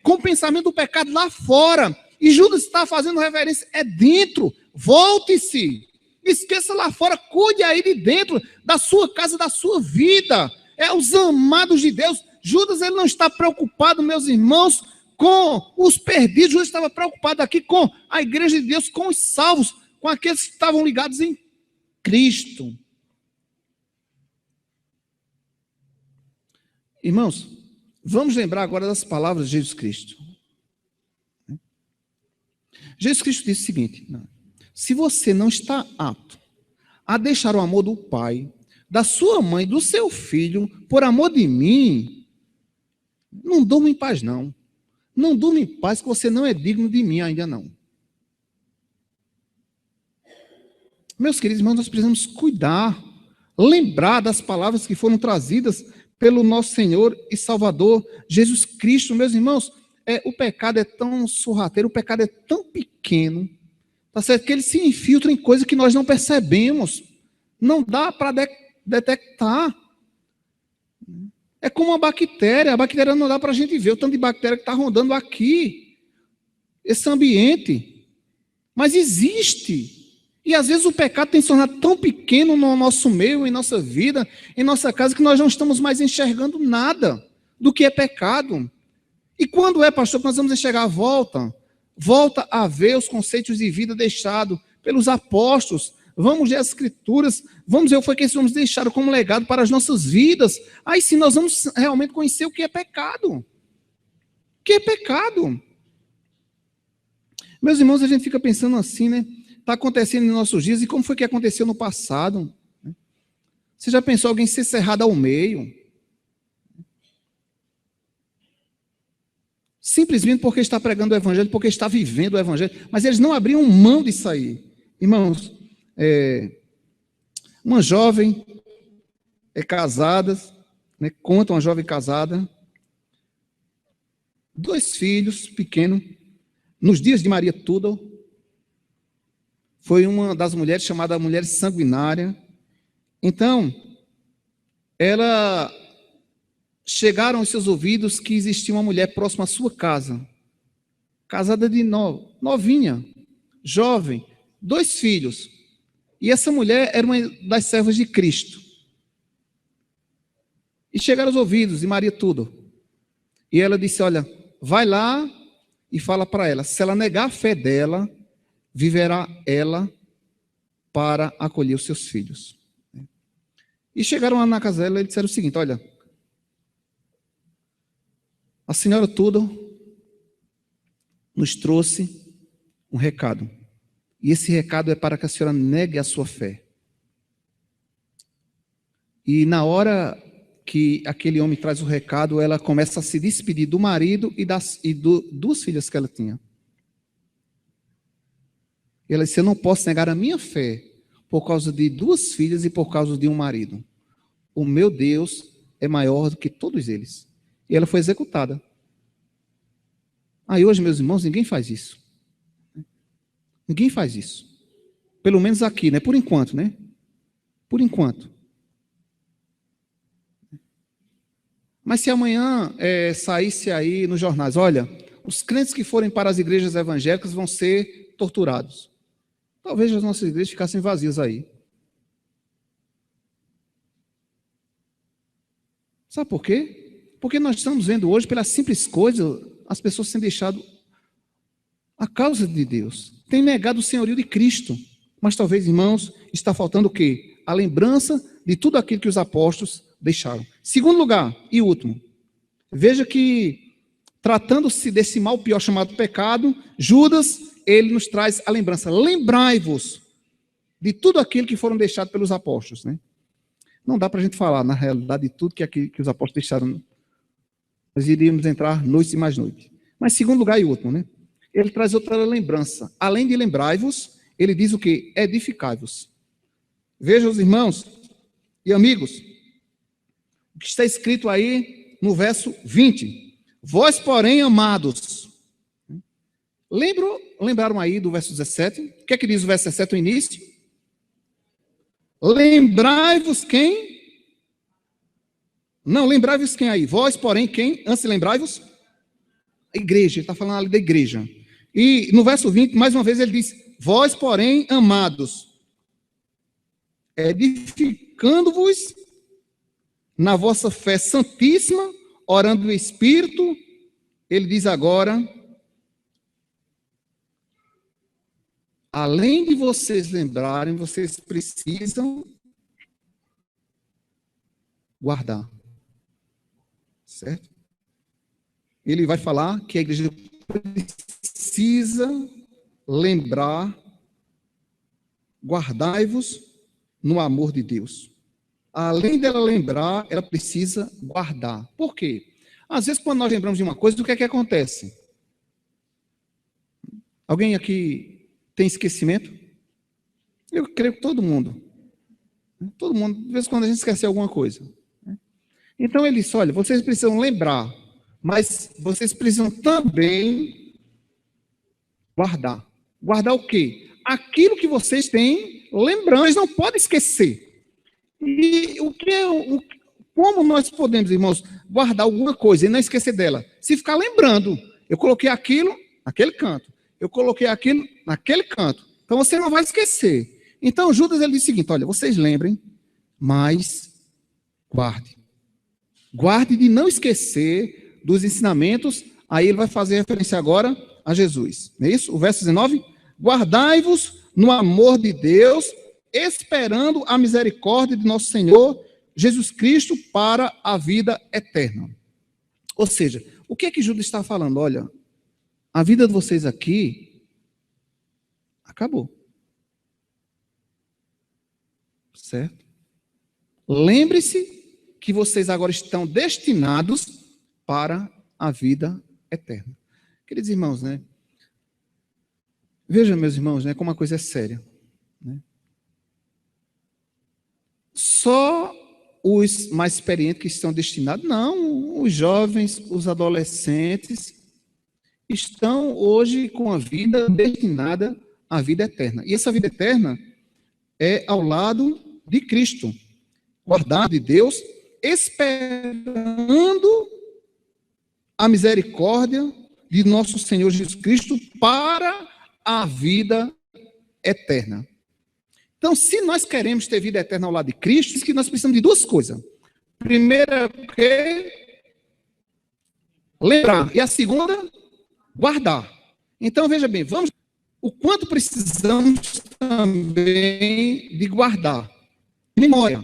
com o pensamento do pecado lá fora. E Judas está fazendo referência. É dentro. Volte-se. Esqueça lá fora, cuide aí de dentro da sua casa, da sua vida. É os amados de Deus. Judas, ele não está preocupado, meus irmãos, com os perdidos. Judas estava preocupado aqui com a igreja de Deus, com os salvos, com aqueles que estavam ligados em Cristo. Irmãos, vamos lembrar agora das palavras de Jesus Cristo. Jesus Cristo disse o seguinte: se você não está apto a deixar o amor do pai, da sua mãe, do seu filho, por amor de mim, não durma em paz, não. Não durma em paz, que você não é digno de mim ainda não. Meus queridos irmãos, nós precisamos cuidar, lembrar das palavras que foram trazidas pelo nosso Senhor e Salvador Jesus Cristo. Meus irmãos, o pecado é tão sorrateiro, o pecado é tão pequeno, tá certo? Que ele se infiltra em coisas que nós não percebemos. Não dá para detectar. É como uma bactéria. A bactéria não dá para a gente ver o tanto de bactéria que está rondando aqui, esse ambiente. Mas existe. E às vezes o pecado tem se tornado tão pequeno no nosso meio, em nossa vida, em nossa casa, que nós não estamos mais enxergando nada do que é pecado. E quando é, pastor, que nós vamos enxergar? Volta a ver os conceitos de vida deixados pelos apóstolos. Vamos ler as escrituras, vamos ver o que eles vamos deixar como legado para as nossas vidas. Aí sim nós vamos realmente conhecer o que é pecado. O que é pecado? Meus irmãos, a gente fica pensando assim, né? Está acontecendo nos nossos dias, e como foi que aconteceu no passado? Você já pensou alguém ser cerrado ao meio? Simplesmente porque está pregando o evangelho, porque está vivendo o evangelho, mas eles não abriam mão disso aí. Irmãos, uma jovem casada, né, conta uma jovem casada, 2 filhos pequenos, nos dias de Maria Tudor, foi uma das mulheres chamada mulher sanguinária. Então, chegaram aos seus ouvidos que existia uma mulher próxima à sua casa, casada de novinha, jovem, 2 filhos. E essa mulher era uma das servas de Cristo. E chegaram aos ouvidos de Maria Tudor. E ela disse: olha, vai lá e fala para ela, se ela negar a fé dela, viverá ela para acolher os seus filhos. E chegaram lá na casa dela e disseram o seguinte: olha, a senhora Tudor nos trouxe um recado. E esse recado é para que a senhora negue a sua fé. E na hora que aquele homem traz o recado, ela começa a se despedir do marido e duas filhas que ela tinha. Ela disse: eu não posso negar a minha fé por causa de 2 filhas e por causa de um marido. O meu Deus é maior do que todos eles. E ela foi executada. Aí hoje, meus irmãos, ninguém faz isso. Ninguém faz isso. Pelo menos aqui, né? Por enquanto, né? Por enquanto. Mas se amanhã saísse aí nos jornais: olha, os crentes que forem para as igrejas evangélicas vão ser torturados. Talvez as nossas igrejas ficassem vazias aí. Sabe por quê? Porque nós estamos vendo hoje, pela simples coisa, as pessoas têm deixado a causa de Deus. Têm negado o senhorio de Cristo. Mas talvez, irmãos, está faltando o quê? A lembrança de tudo aquilo que os apóstolos deixaram. Segundo lugar, e último, veja que, tratando-se desse mal pior chamado pecado, Judas, ele nos traz a lembrança. Lembrai-vos de tudo aquilo que foram deixados pelos apóstolos, né? Não dá para a gente falar, na realidade, de tudo que os apóstolos deixaram. Nós iríamos entrar noite e mais noite. Mas, segundo lugar e último, né? Ele traz outra lembrança. Além de lembrai-vos, ele diz o quê? Edificai-vos. Vejam, os irmãos e amigos, o que está escrito aí no verso 20. Vós, porém, amados. Lembraram aí do verso 17? O que é que diz o verso 17, o início? Lembrai-vos quem? Não, lembrai-vos quem aí? Vós, porém, quem? Antes de lembrai-vos? A igreja, ele está falando ali da igreja. E no verso 20, mais uma vez, ele diz: vós, porém, amados, edificando-vos na vossa fé santíssima, orando no Espírito. Ele diz agora: além de vocês lembrarem, vocês precisam guardar. certo? Ele vai falar que a igreja precisa lembrar, guardai-vos no amor de Deus. Além dela lembrar, ela precisa guardar. Por quê? Às vezes, quando nós lembramos de uma coisa, o que é que acontece? Alguém aqui tem esquecimento? Eu creio que todo mundo. Todo mundo, de vez em quando a gente esquece alguma coisa. Então ele disse, olha, vocês precisam lembrar, mas vocês precisam também guardar. Guardar o quê? Aquilo que vocês têm lembrando, eles não podem esquecer. E como nós podemos, irmãos, guardar alguma coisa e não esquecer dela? Se ficar lembrando, eu coloquei aquilo naquele canto, eu coloquei aquilo naquele canto. Então você não vai esquecer. Então Judas ele diz o seguinte, olha, vocês lembrem, mas guarde. Guarde de não esquecer dos ensinamentos. Aí ele vai fazer referência agora a Jesus. Não é isso? O verso 19. Guardai-vos no amor de Deus, esperando a misericórdia de nosso Senhor Jesus Cristo para a vida eterna. Ou seja, o que é que Judas está falando? Olha, a vida de vocês aqui acabou. Certo? Lembre-se que vocês agora estão destinados para a vida eterna. Queridos irmãos, né? Veja, meus irmãos, né, como a coisa é séria. Né? Só os mais experientes que estão destinados, não, os jovens, os adolescentes, estão hoje com a vida destinada à vida eterna. E essa vida eterna é ao lado de Cristo, guardado de Deus, esperando a misericórdia de nosso Senhor Jesus Cristo para a vida eterna. Então, se nós queremos ter vida eterna ao lado de Cristo, diz que nós precisamos de duas coisas. Primeira, lembrar. E a segunda, guardar. Então, veja bem, vamos o quanto precisamos também de guardar. Memória.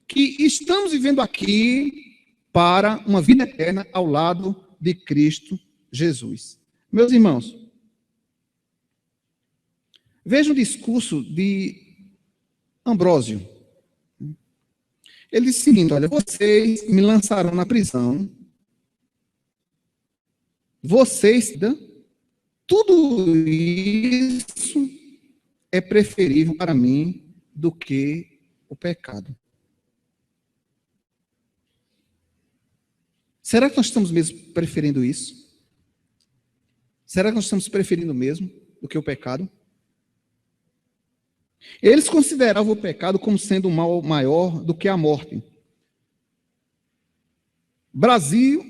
Que estamos vivendo aqui para uma vida eterna ao lado de Cristo Jesus. Meus irmãos, veja o discurso de Ambrósio. Ele disse o seguinte, olha, vocês me lançaram na prisão, vocês, tudo isso é preferível para mim do que o pecado. Será que nós estamos mesmo preferindo isso? Será que nós estamos preferindo mesmo do que o pecado? Eles consideravam o pecado como sendo um mal maior do que a morte. Basil,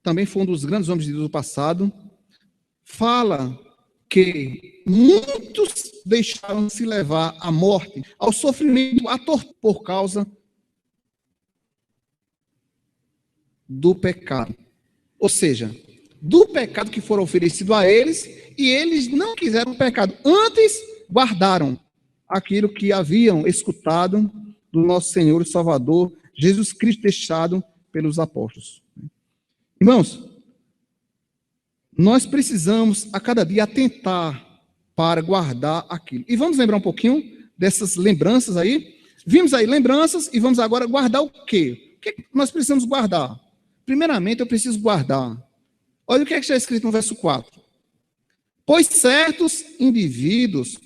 também foi um dos grandes homens de Deus do passado, fala que muitos deixaram se levar à morte, ao sofrimento, à tortura, por causa do pecado. Ou seja, do pecado que foi oferecido a eles, e eles não quiseram o pecado. Antes, guardaram aquilo que haviam escutado do nosso Senhor e Salvador, Jesus Cristo, deixado pelos apóstolos. Irmãos, nós precisamos a cada dia atentar para guardar aquilo. E vamos lembrar um pouquinho dessas lembranças aí. Vimos aí lembranças e vamos agora guardar o quê? O que nós precisamos guardar? Primeiramente, eu preciso guardar. Olha o que está escrito no verso 4. Pois certos indivíduos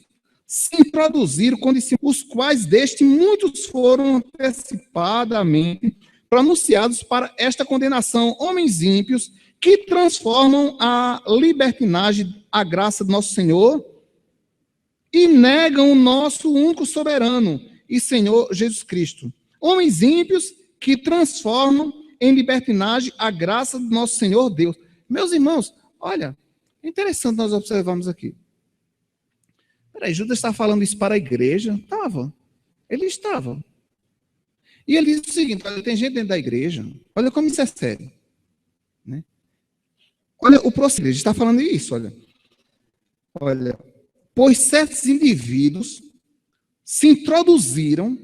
se introduziram com discípulos, os quais deste muitos foram antecipadamente pronunciados para esta condenação, homens ímpios, que transformam a libertinagem, a graça do nosso Senhor, e negam o nosso único soberano e Senhor Jesus Cristo. Homens ímpios que transformam em libertinagem a graça do nosso Senhor Deus. Meus irmãos, olha, é interessante nós observarmos aqui. Peraí, Judas está falando isso para a igreja? Estava. Ele estava. E ele diz o seguinte, olha, tem gente dentro da igreja, olha como isso é sério. Né? Olha, o próximo, ele está falando isso, olha, pois certos indivíduos se introduziram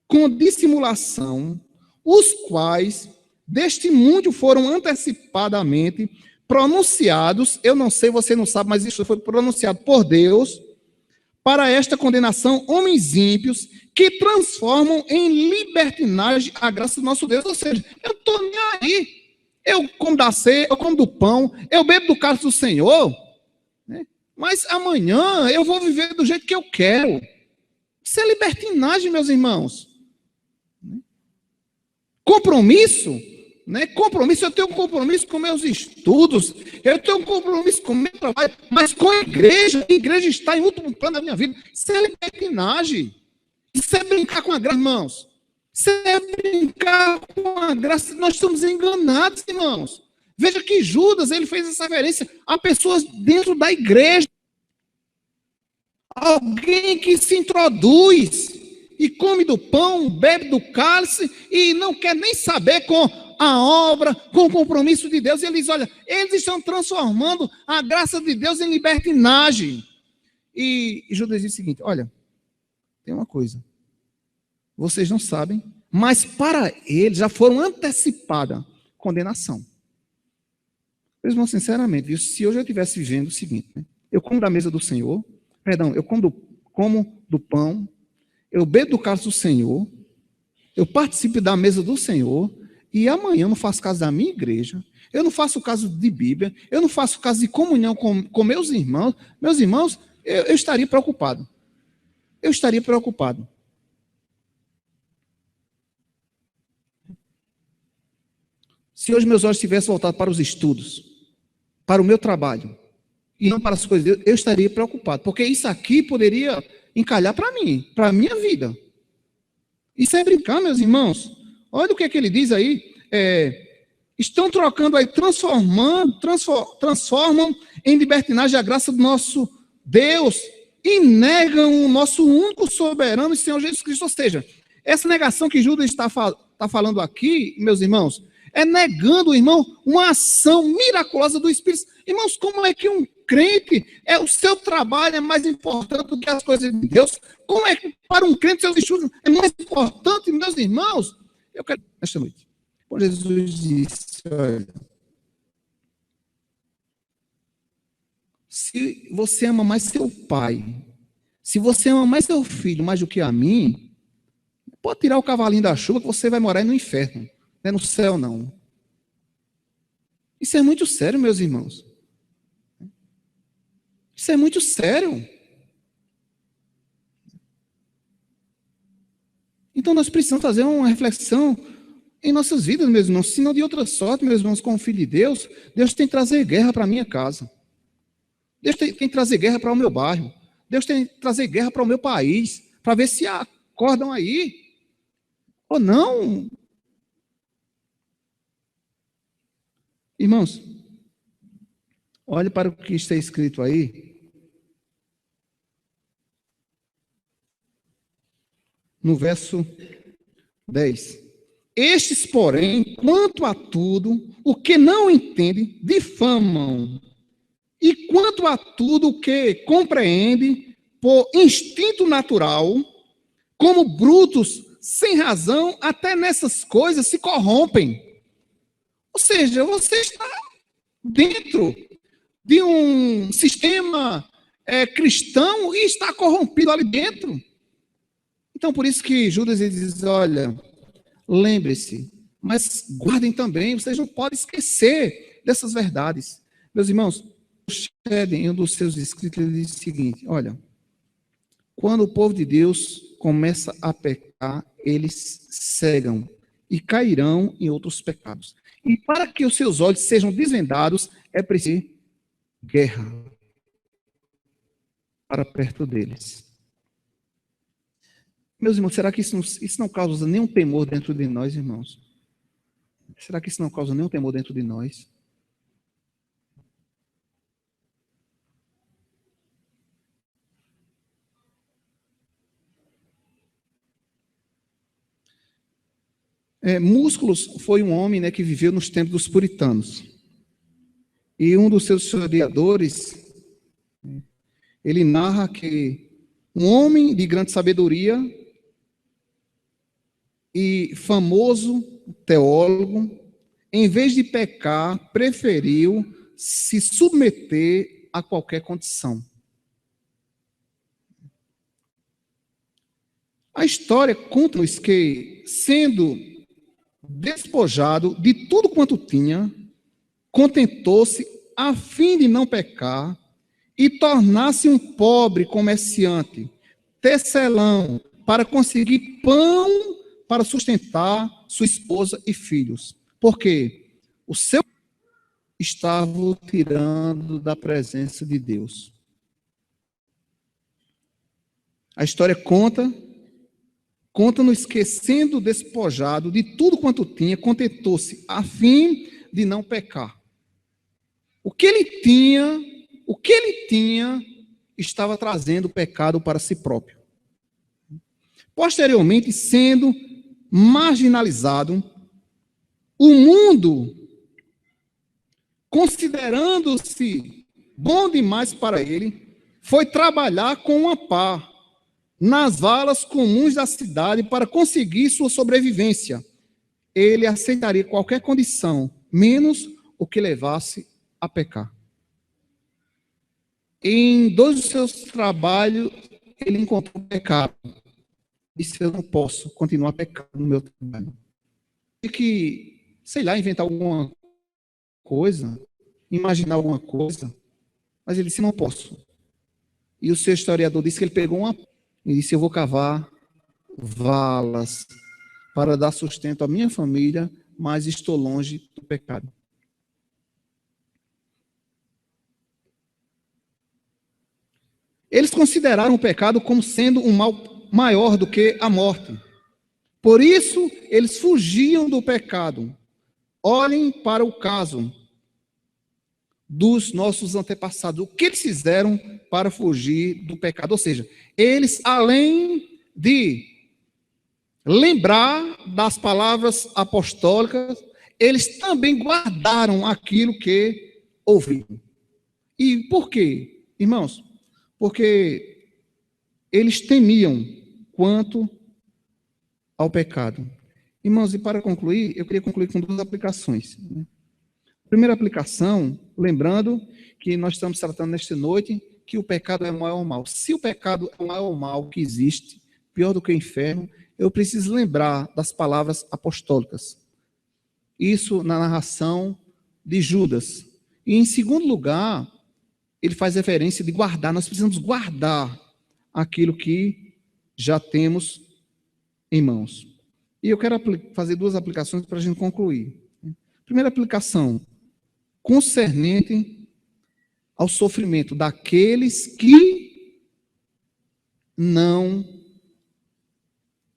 com dissimulação, os quais deste mundo foram antecipadamente pronunciados, eu não sei, você não sabe, mas isso foi pronunciado por Deus, para esta condenação, homens ímpios, que transformam em libertinagem a graça do nosso Deus. Ou seja, eu estou nem aí. Eu como da ceia, eu como do pão, eu bebo do cálice do Senhor, né? Mas amanhã eu vou viver do jeito que eu quero. Isso é libertinagem, meus irmãos. Compromisso, né? Compromisso, eu tenho um compromisso com meus estudos, eu tenho um compromisso com o meu trabalho, mas com a igreja está em último plano da minha vida. Isso é libertinagem. Isso é brincar com a graça, irmãos. Isso é brincar com a graça. Nós estamos enganados, irmãos. Veja que Judas, ele fez essa referência a pessoas dentro da igreja. Alguém que se introduz e come do pão, bebe do cálice e não quer nem saber com a obra, com o compromisso de Deus. Eles, olha, eles estão transformando a graça de Deus em libertinagem. E Judas diz o seguinte, olha, tem uma coisa, vocês não sabem, mas para eles já foram antecipada condenação. Meus irmãos, sinceramente, viu, se hoje eu estivesse vivendo o seguinte, né, eu como da mesa do Senhor, eu como do pão, eu bebo do cálice do Senhor, eu participo da mesa do Senhor, e amanhã eu não faço caso da minha igreja, eu não faço caso de Bíblia, eu não faço caso de comunhão com meus irmãos, eu estaria preocupado. Eu estaria preocupado. Se hoje meus olhos tivessem voltado para os estudos, para o meu trabalho, e não para as coisas de Deus, eu estaria preocupado, porque isso aqui poderia encalhar para mim, para a minha vida. Isso é brincar, meus irmãos. Olha o que é que ele diz aí. Estão trocando aí, transformam em libertinagem a graça do nosso Deus e negam o nosso único soberano e Senhor Jesus Cristo. Ou seja, essa negação que Judas está falando aqui, meus irmãos, é negando, irmão, uma ação miraculosa do Espírito. Irmãos, como é que um crente, o seu trabalho é mais importante do que as coisas de Deus? Como é que para um crente seus estudos é mais importante, meus irmãos? Eu quero, esta noite, quando Jesus disse, olha, se você ama mais seu pai, se você ama mais seu filho mais do que a mim, pode tirar o cavalinho da chuva que você vai morar no inferno. Não é no céu, não. Isso é muito sério, meus irmãos. Isso é muito sério. Então nós precisamos fazer uma reflexão em nossas vidas, meus irmãos. Se não de outra sorte, meus irmãos, como filho de Deus, Deus tem que trazer guerra para a minha casa. Deus tem que trazer guerra para o meu bairro. Deus tem que trazer guerra para o meu país, para ver se acordam aí. Ou não. Irmãos, olhe para o que está escrito aí. No verso 10. Estes, porém, quanto a tudo, o que não entendem, difamam. E quanto a tudo o que compreendem, por instinto natural, como brutos, sem razão, até nessas coisas se corrompem. Ou seja, você está dentro de um sistema cristão e está corrompido ali dentro. Então, por isso que Judas diz, olha, lembre-se, mas guardem também, vocês não podem esquecer dessas verdades. Meus irmãos, em um dos seus escritos, ele diz o seguinte, olha, quando o povo de Deus começa a pecar, eles cegam e cairão em outros pecados. E para que os seus olhos sejam desvendados, é preciso guerra para perto deles. Meus irmãos, será que isso não causa nenhum temor dentro de nós, irmãos? Será que isso não causa nenhum temor dentro de nós? Músculos foi um homem, né, que viveu nos tempos dos puritanos. E um dos seus historiadores, ele narra que um homem de grande sabedoria e famoso teólogo em vez de pecar, preferiu se submeter a qualquer condição. A história conta-nos que, sendo despojado de tudo quanto tinha, contentou-se a fim de não pecar e tornar-se um pobre comerciante, tecelão, para conseguir pão para sustentar sua esposa e filhos. Porque o seu estava o tirando da presença de Deus. A história conta-nos que, sendo despojado de tudo quanto tinha, contentou-se a fim de não pecar. O que ele tinha estava trazendo pecado para si próprio. Posteriormente, sendo marginalizado, o mundo, considerando-se bom demais para ele, foi trabalhar com uma pá nas valas comuns da cidade para conseguir sua sobrevivência. Ele aceitaria qualquer condição, menos o que levasse a pecar. Em 2 dos seus trabalhos, ele encontrou pecado. Disse: eu não posso continuar pecando no meu trabalho. Tem que, sei lá, inventar alguma coisa, imaginar alguma coisa, mas ele disse: não posso. E o seu historiador disse que ele pegou uma e disse: eu vou cavar valas para dar sustento à minha família, mas estou longe do pecado. Eles consideraram o pecado como sendo um mal maior do que a morte. Por isso, eles fugiam do pecado. Olhem para o caso dos nossos antepassados. O que eles fizeram para fugir do pecado? Ou seja, eles, além de lembrar das palavras apostólicas, eles também guardaram aquilo que ouviram. E por quê, irmãos? Porque eles temiam quanto ao pecado. Irmãos, e para concluir, eu queria concluir com 2 aplicações. Primeira aplicação, lembrando que nós estamos tratando nesta noite que o pecado é o maior mal. Se o pecado é o maior mal que existe, pior do que o inferno, eu preciso lembrar das palavras apostólicas. Isso na narração de Judas. E em segundo lugar, ele faz referência de guardar. Nós precisamos guardar aquilo que já temos em mãos. E eu quero fazer 2 aplicações para a gente concluir. Primeira aplicação, concernente ao sofrimento daqueles que não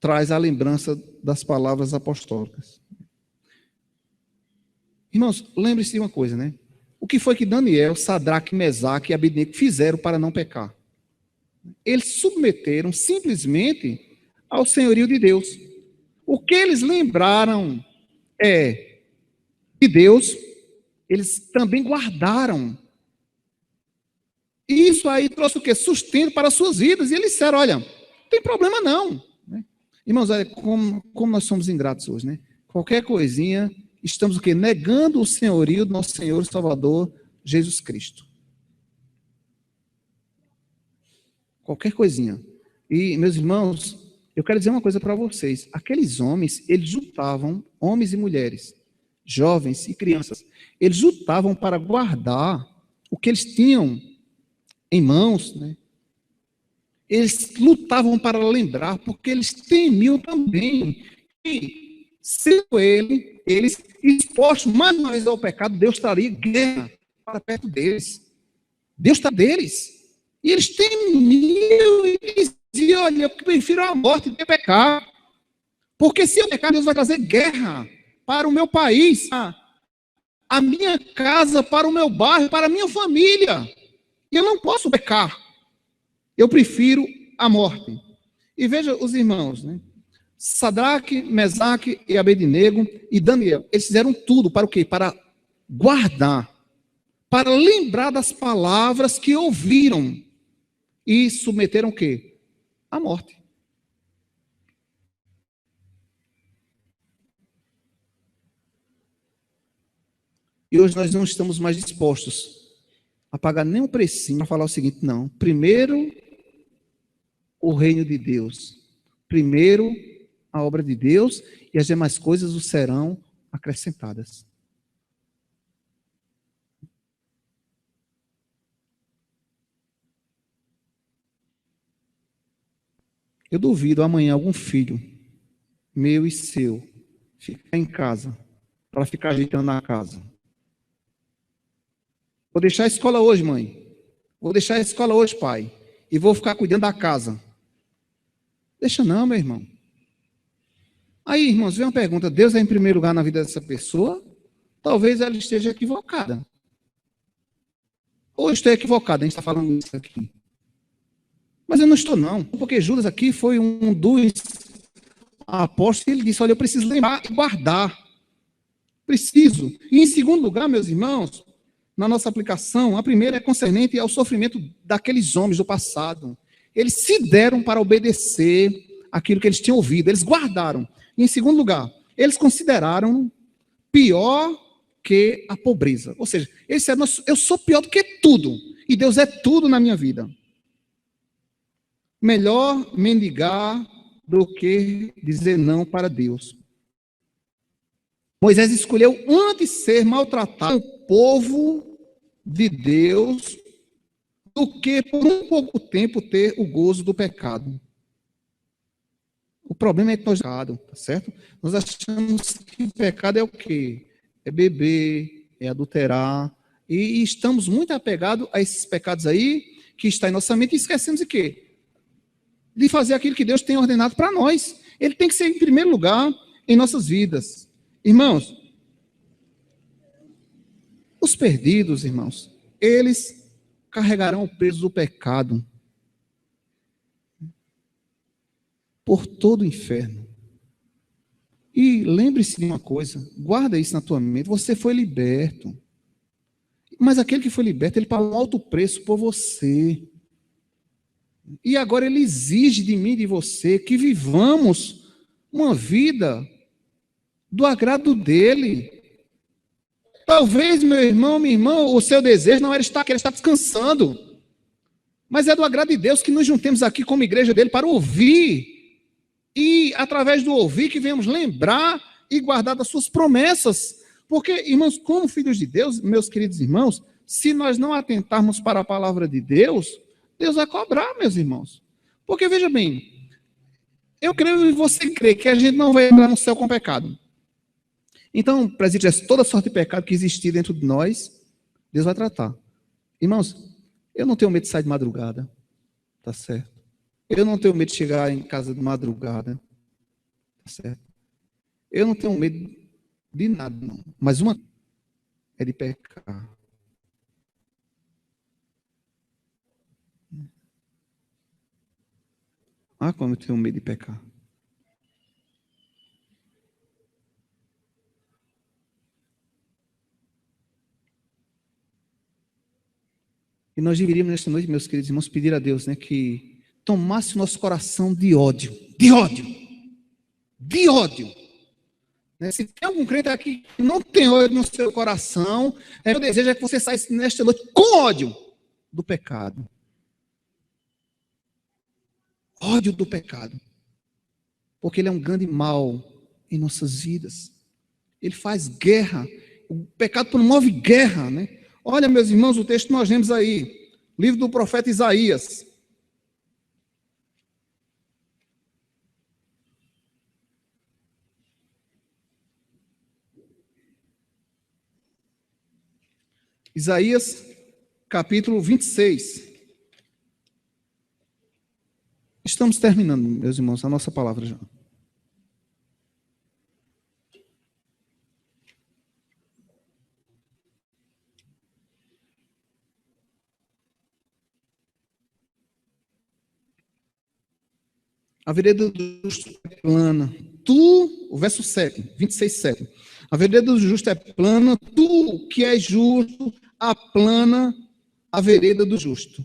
traz a lembrança das palavras apostólicas. Irmãos, lembre-se de uma coisa, né? O que foi que Daniel, Sadraque, Mesaque e Abednego fizeram para não pecar? Eles submeteram simplesmente ao senhorio de Deus. O que eles lembraram é de Deus, eles também guardaram. E isso aí trouxe o quê? Sustento para as suas vidas. E eles disseram: olha, não tem problema não. Irmãos, olha como nós somos ingratos hoje, né? Qualquer coisinha, estamos o quê? Negando o senhorio do nosso Senhor e Salvador, Jesus Cristo. Qualquer coisinha. E, meus irmãos, eu quero dizer uma coisa para vocês. Aqueles homens, eles juntavam, homens e mulheres, jovens e crianças, eles juntavam para guardar o que eles tinham em mãos, né? Eles lutavam para lembrar, porque eles temiam também que, sendo eles expostos mais uma vez ao pecado, Deus traria guerra para perto deles. Deus está deles. E eles temiam e diziam: olha, eu prefiro a morte do que pecar. Porque se eu pecar, Deus vai trazer guerra para o meu país, a minha casa, para o meu bairro, para a minha família. E eu não posso pecar. Eu prefiro a morte. E veja os irmãos, né? Sadraque, Mesaque e Abednego e Daniel, eles fizeram tudo para o quê? Para guardar, para lembrar das palavras que ouviram e submeteram o quê? A morte. E hoje nós não estamos mais dispostos a pagar nem um precinho para falar o seguinte: não, primeiro o reino de Deus, primeiro a obra de Deus, e as demais coisas os serão acrescentadas. Eu duvido amanhã algum filho, meu e seu, ficar em casa, para ficar ajeitando a casa. Vou deixar a escola hoje, mãe. Vou deixar a escola hoje, pai. E vou ficar cuidando da casa. Deixa não, meu irmão. Aí, irmãos, vem uma pergunta: Deus é em primeiro lugar na vida dessa pessoa? Talvez ela esteja equivocada. Ou estou equivocado, a gente está falando isso aqui. Mas eu não estou, não. Porque Judas aqui foi um dos apóstolos, e ele disse: olha, eu preciso lembrar e guardar. Preciso. E em segundo lugar, meus irmãos, na nossa aplicação, a primeira é concernente ao sofrimento daqueles homens do passado. Eles se deram para obedecer aquilo que eles tinham ouvido, eles guardaram. E em segundo lugar, eles consideraram pior que a pobreza. Ou seja, eles disseram: eu sou pior do que tudo, e Deus é tudo na minha vida. Melhor mendigar do que dizer não para Deus. Moisés escolheu antes ser maltratado o povo de Deus do que por um pouco tempo ter o gozo do pecado. O problema é que nós tá certo? Nós achamos que o pecado é o quê? É beber, é adulterar, e estamos muito apegados a esses pecados aí que está em nossa mente, e esquecemos de quê? De fazer aquilo que Deus tem ordenado para nós. Ele tem que ser em primeiro lugar em nossas vidas. Irmãos, os perdidos, irmãos, eles carregarão o peso do pecado por todo o inferno. E lembre-se de uma coisa, guarda isso na tua mente: você foi liberto. Mas aquele que foi liberto, ele pagou um alto preço por você. E agora ele exige de mim e de você que vivamos uma vida do agrado dele. Talvez, meu irmão, minha irmã, o seu desejo não era estar aqui, ele está descansando. Mas é do agrado de Deus que nos juntemos aqui como igreja dele para ouvir. E através do ouvir que venhamos lembrar e guardar das suas promessas. Porque, irmãos, como filhos de Deus, meus queridos irmãos, se nós não atentarmos para a palavra de Deus, Deus vai cobrar, meus irmãos. Porque, veja bem, eu creio e você crê que a gente não vai entrar no céu com pecado. Então, para existir toda sorte de pecado que existir dentro de nós, Deus vai tratar. Irmãos, eu não tenho medo de sair de madrugada, tá certo? Eu não tenho medo de chegar em casa de madrugada, tá certo? Eu não tenho medo de nada, não. Mas uma é de pecar. Ah, como eu tenho medo de pecar. E nós deveríamos nesta noite, meus queridos irmãos, pedir a Deus, né, que tomasse o nosso coração de ódio. De ódio. De ódio. Né? Se tem algum crente aqui que não tem ódio no seu coração, meu desejo é que você saia nesta noite com ódio do pecado. Ódio do pecado. Porque ele é um grande mal em nossas vidas. Ele faz guerra. O pecado promove guerra, né? Olha, meus irmãos, o texto que nós lemos aí, livro do profeta Isaías. Isaías, capítulo 26. Estamos terminando, meus irmãos, a nossa palavra já. A vereda do justo é plana. O verso 7, 26, 7. A vereda do justo é plana, tu que és justo, aplana a vereda do justo.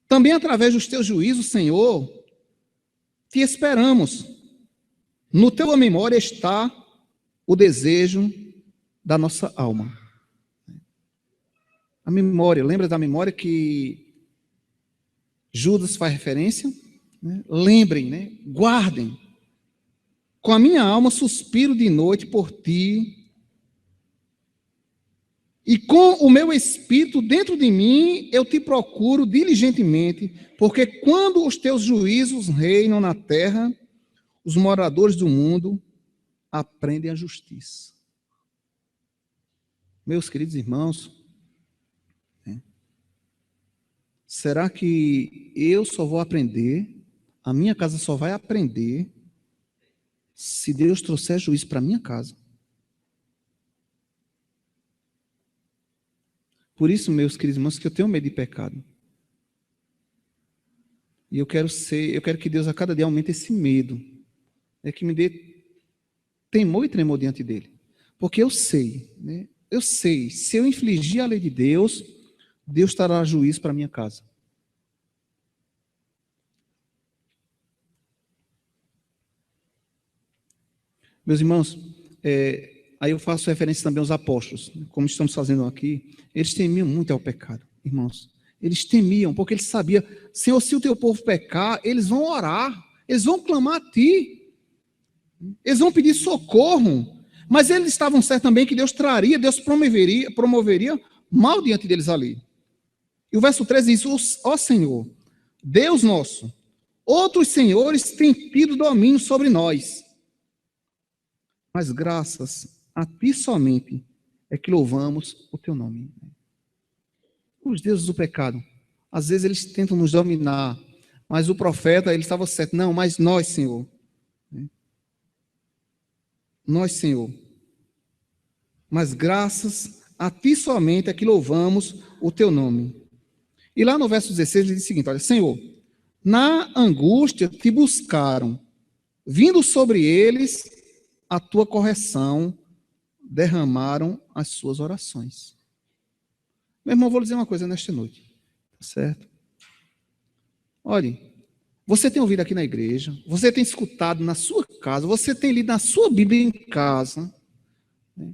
Também através dos teus juízos, Senhor, te esperamos. No teu memória está o desejo da nossa alma. A memória, lembra da memória que Judas faz referência? Né? Lembrem, né? Guardem. Com a minha alma suspiro de noite por ti, e com o meu espírito dentro de mim eu te procuro diligentemente, porque quando os teus juízos reinam na terra, os moradores do mundo aprendem a justiça. Meus queridos irmãos, será que eu só vou aprender, a minha casa só vai aprender, se Deus trouxer juízo para a minha casa? Por isso, meus queridos irmãos, que eu tenho medo de pecado. E eu quero que Deus a cada dia aumente esse medo. Que me dê temor e tremor diante dele. Porque eu sei, né? Eu sei, se eu infligir a lei de Deus, Deus trará juízo para a minha casa. Meus irmãos, aí eu faço referência também aos apóstolos, como estamos fazendo aqui. Eles temiam muito ao pecado, irmãos. Eles temiam, porque eles sabiam, Senhor, se o teu povo pecar, eles vão orar, eles vão clamar a ti, eles vão pedir socorro, mas eles estavam certos também que Deus traria, Deus promoveria mal diante deles ali. E o verso 13 diz, ó Senhor, Deus nosso, outros senhores têm tido domínio sobre nós, mas graças a ti somente é que louvamos o teu nome. Os deuses do pecado, às vezes eles tentam nos dominar, mas o profeta, ele estava certo. Não, mas nós, Senhor. Nós, Senhor. Mas graças a ti somente é que louvamos o teu nome. E lá no verso 16 ele diz o seguinte, olha, Senhor, na angústia te buscaram, vindo sobre eles a tua correção, derramaram as suas orações. Meu irmão, vou lhe dizer uma coisa nesta noite, certo? Olhe, você tem ouvido aqui na igreja, você tem escutado na sua casa, você tem lido na sua Bíblia em casa, né,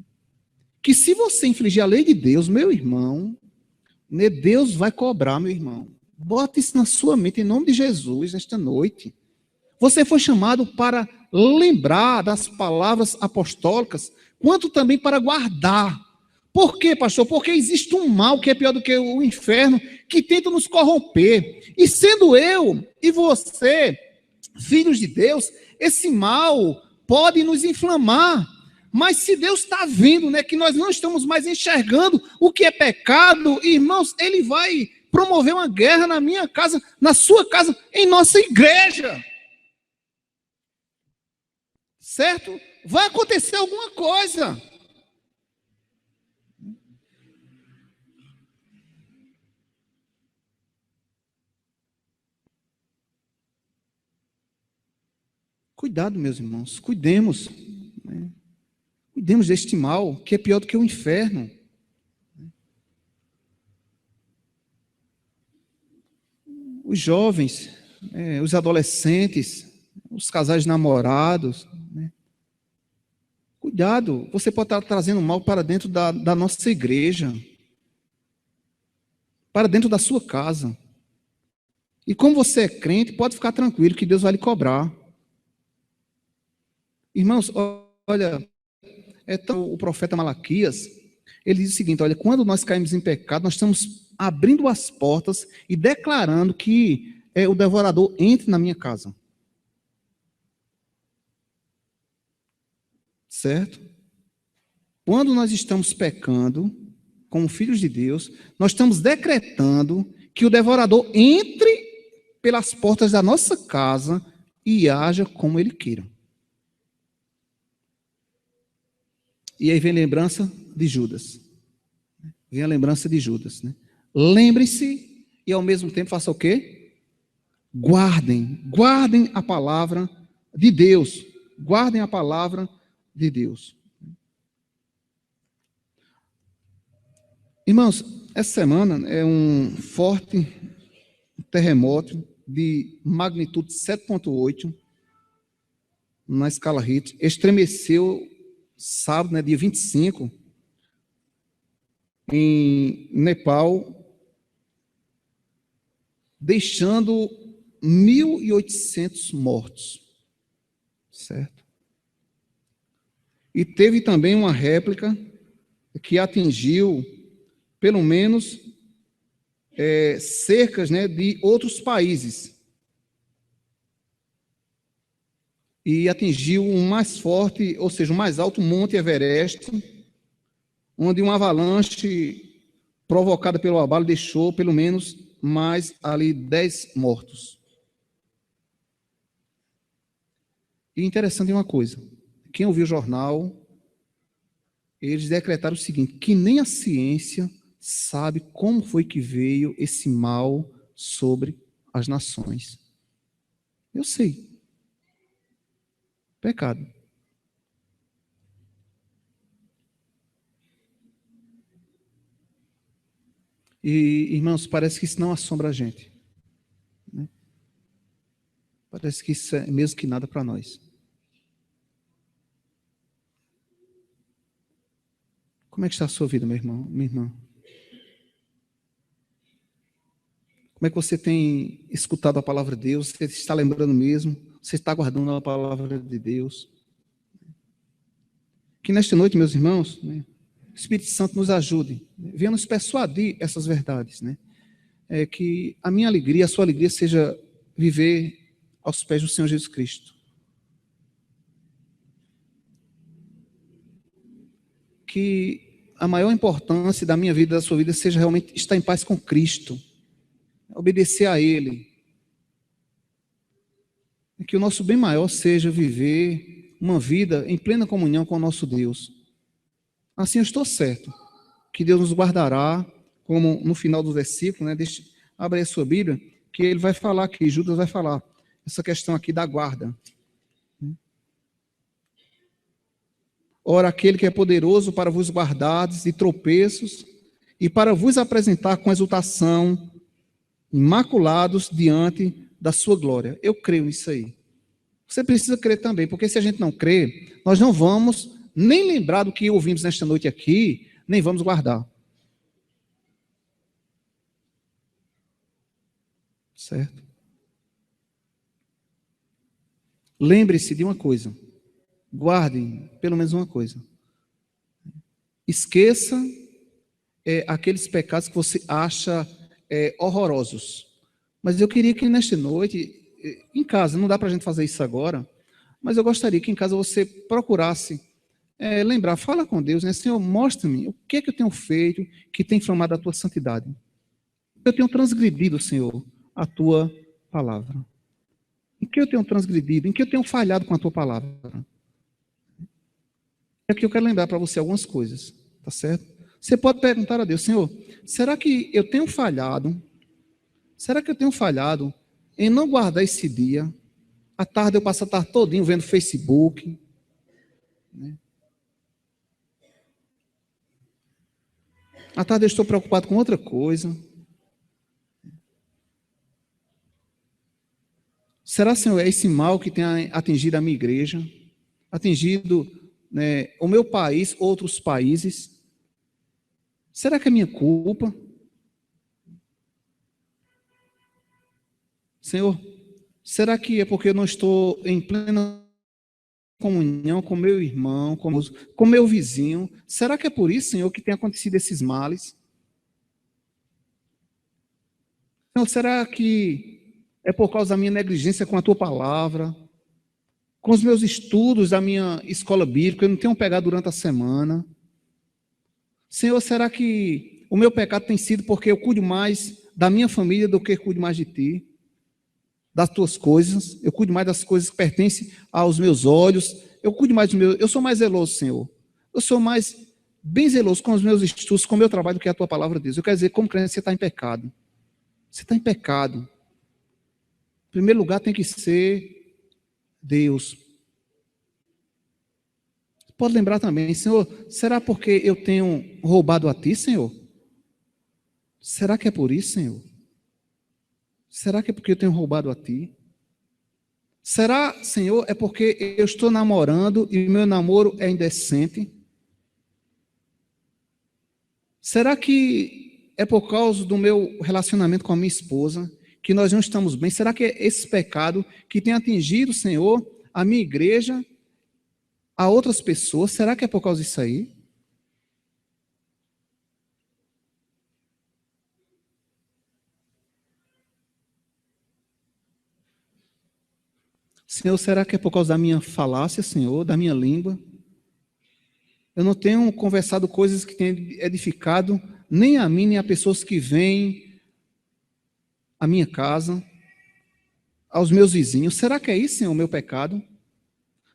que se você infligir a lei de Deus, meu irmão, né, Deus vai cobrar, meu irmão. Bota isso na sua mente, em nome de Jesus, nesta noite. Você foi chamado para lembrar das palavras apostólicas, quanto também para guardar. Por quê, pastor? Porque existe um mal que é pior do que o inferno, que tenta nos corromper. E sendo eu e você, filhos de Deus, esse mal pode nos inflamar. Mas se Deus está vendo, né, que nós não estamos mais enxergando o que é pecado, irmãos, Ele vai promover uma guerra na minha casa, na sua casa, em nossa igreja. Certo? Vai acontecer alguma coisa. Cuidado, meus irmãos, cuidemos. Né? Cuidemos deste mal, que é pior do que o inferno. Os jovens, os adolescentes, os casais namorados, né? Cuidado, você pode estar trazendo mal para dentro da nossa igreja, para dentro da sua casa. E como você é crente, pode ficar tranquilo que Deus vai lhe cobrar. Irmãos, olha, o profeta Malaquias, ele diz o seguinte, olha, quando nós caímos em pecado, nós estamos abrindo as portas e declarando que o devorador entre na minha casa. Certo? Quando nós estamos pecando, como filhos de Deus, nós estamos decretando que o devorador entre pelas portas da nossa casa e haja como ele queira. E aí vem a lembrança de Judas. Vem a lembrança de Judas, né? Lembre-se e ao mesmo tempo faça o quê? Guardem a palavra de Deus. Guardem a palavra de Deus. Irmãos, essa semana é um forte terremoto de magnitude 7,8 na escala Richter. Estremeceu sábado, né, dia 25. em Nepal, deixando 1.800 mortos, certo? E teve também uma réplica que atingiu, pelo menos, cercas, né, de outros países. E atingiu um mais forte, ou seja, o mais alto Monte Everest, onde uma avalanche provocada pelo abalo deixou, pelo menos, mais ali 10 mortos. E interessante uma coisa, quem ouviu o jornal, eles decretaram o seguinte, que nem a ciência sabe como foi que veio esse mal sobre as nações. Eu sei. Pecado. E, irmãos, parece que isso não assombra a gente, né? Parece que isso é mesmo que nada para nós. Como é que está a sua vida, meu irmão, minha irmã? Como é que você tem escutado a palavra de Deus? Você está lembrando mesmo? Você está guardando a palavra de Deus? Que nesta noite, meus irmãos, né, o Espírito Santo nos ajude, né, venha nos persuadir essas verdades, né? Que a minha alegria, a sua alegria seja viver aos pés do Senhor Jesus Cristo. Que a maior importância da minha vida, da sua vida, seja realmente estar em paz com Cristo, obedecer a Ele. Que o nosso bem maior seja viver uma vida em plena comunhão com o nosso Deus. Assim eu estou certo, que Deus nos guardará, como no final do versículo, né? Abre aí a sua Bíblia, que ele vai falar aqui, Judas vai falar, essa questão aqui da guarda. Ora, aquele que é poderoso para vos guardar de tropeços e para vos apresentar com exultação, imaculados diante da sua glória. Eu creio nisso aí. Você precisa crer também, porque se a gente não crer, nós não vamos nem lembrar do que ouvimos nesta noite aqui, nem vamos guardar. Certo? Lembre-se de uma coisa. Guardem pelo menos uma coisa. Esqueça aqueles pecados que você acha horrorosos. Mas eu queria que nesta noite, em casa, não dá para a gente fazer isso agora, mas eu gostaria que em casa você procurasse lembrar, fala com Deus, né? Senhor, mostra-me o que é que eu tenho feito que tem inflamado a tua santidade. Eu tenho transgredido, Senhor, a tua palavra. Em que eu tenho transgredido? Em que eu tenho falhado com a tua palavra? Aqui eu quero lembrar para você algumas coisas, tá certo? Você pode perguntar a Deus, Senhor, será que eu tenho falhado? Será que eu tenho falhado em não guardar esse dia? À tarde eu passo a tarde todinho vendo Facebook, né? À tarde eu estou preocupado com outra coisa. Será, Senhor, é esse mal que tem atingido a minha igreja, atingido, né, o meu país, outros países? Será que é minha culpa? Senhor, será que é porque eu não estou em plena comunhão com meu irmão, com meu vizinho? Será que é por isso, Senhor, que tem acontecido esses males? Senhor, será que é por causa da minha negligência com a tua palavra, com os meus estudos da minha escola bíblica, eu não tenho pegado durante a semana? Senhor, será que o meu pecado tem sido porque eu cuido mais da minha família do que eu cuido mais de ti? Das tuas coisas, eu cuido mais das coisas que pertencem aos meus olhos, eu cuido mais do meu, eu sou mais zeloso, Senhor. Eu sou mais bem zeloso com os meus estudos, com o meu trabalho do que a tua palavra de Deus. Eu quero dizer, como crente, você está em pecado. Você está em pecado. Em primeiro lugar tem que ser Deus. Pode lembrar também, Senhor, será porque eu tenho roubado a ti, Senhor? Será que é por isso, Senhor? Será que é porque eu tenho roubado a ti? Será, Senhor, é porque eu estou namorando e o meu namoro é indecente? Será que é por causa do meu relacionamento com a minha esposa que nós não estamos bem? Será que é esse pecado que tem atingido, Senhor, a minha igreja, a outras pessoas? Será que é por causa disso aí? Senhor, será que é por causa da minha falácia, Senhor, da minha língua? Eu não tenho conversado coisas que tenham edificado nem a mim, nem a pessoas que vêm à minha casa, aos meus vizinhos. Será que é isso, Senhor, o meu pecado?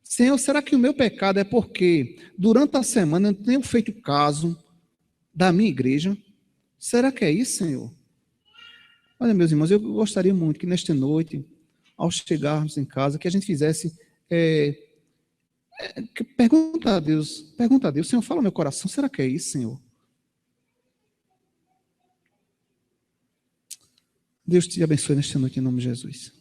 Senhor, será que o meu pecado é porque durante a semana eu não tenho feito caso da minha igreja? Será que é isso, Senhor? Olha, meus irmãos, eu gostaria muito que nesta noite, ao chegarmos em casa, que a gente fizesse, pergunta a Deus, Senhor, fala no meu coração, será que é isso, Senhor? Deus te abençoe nesta noite em nome de Jesus.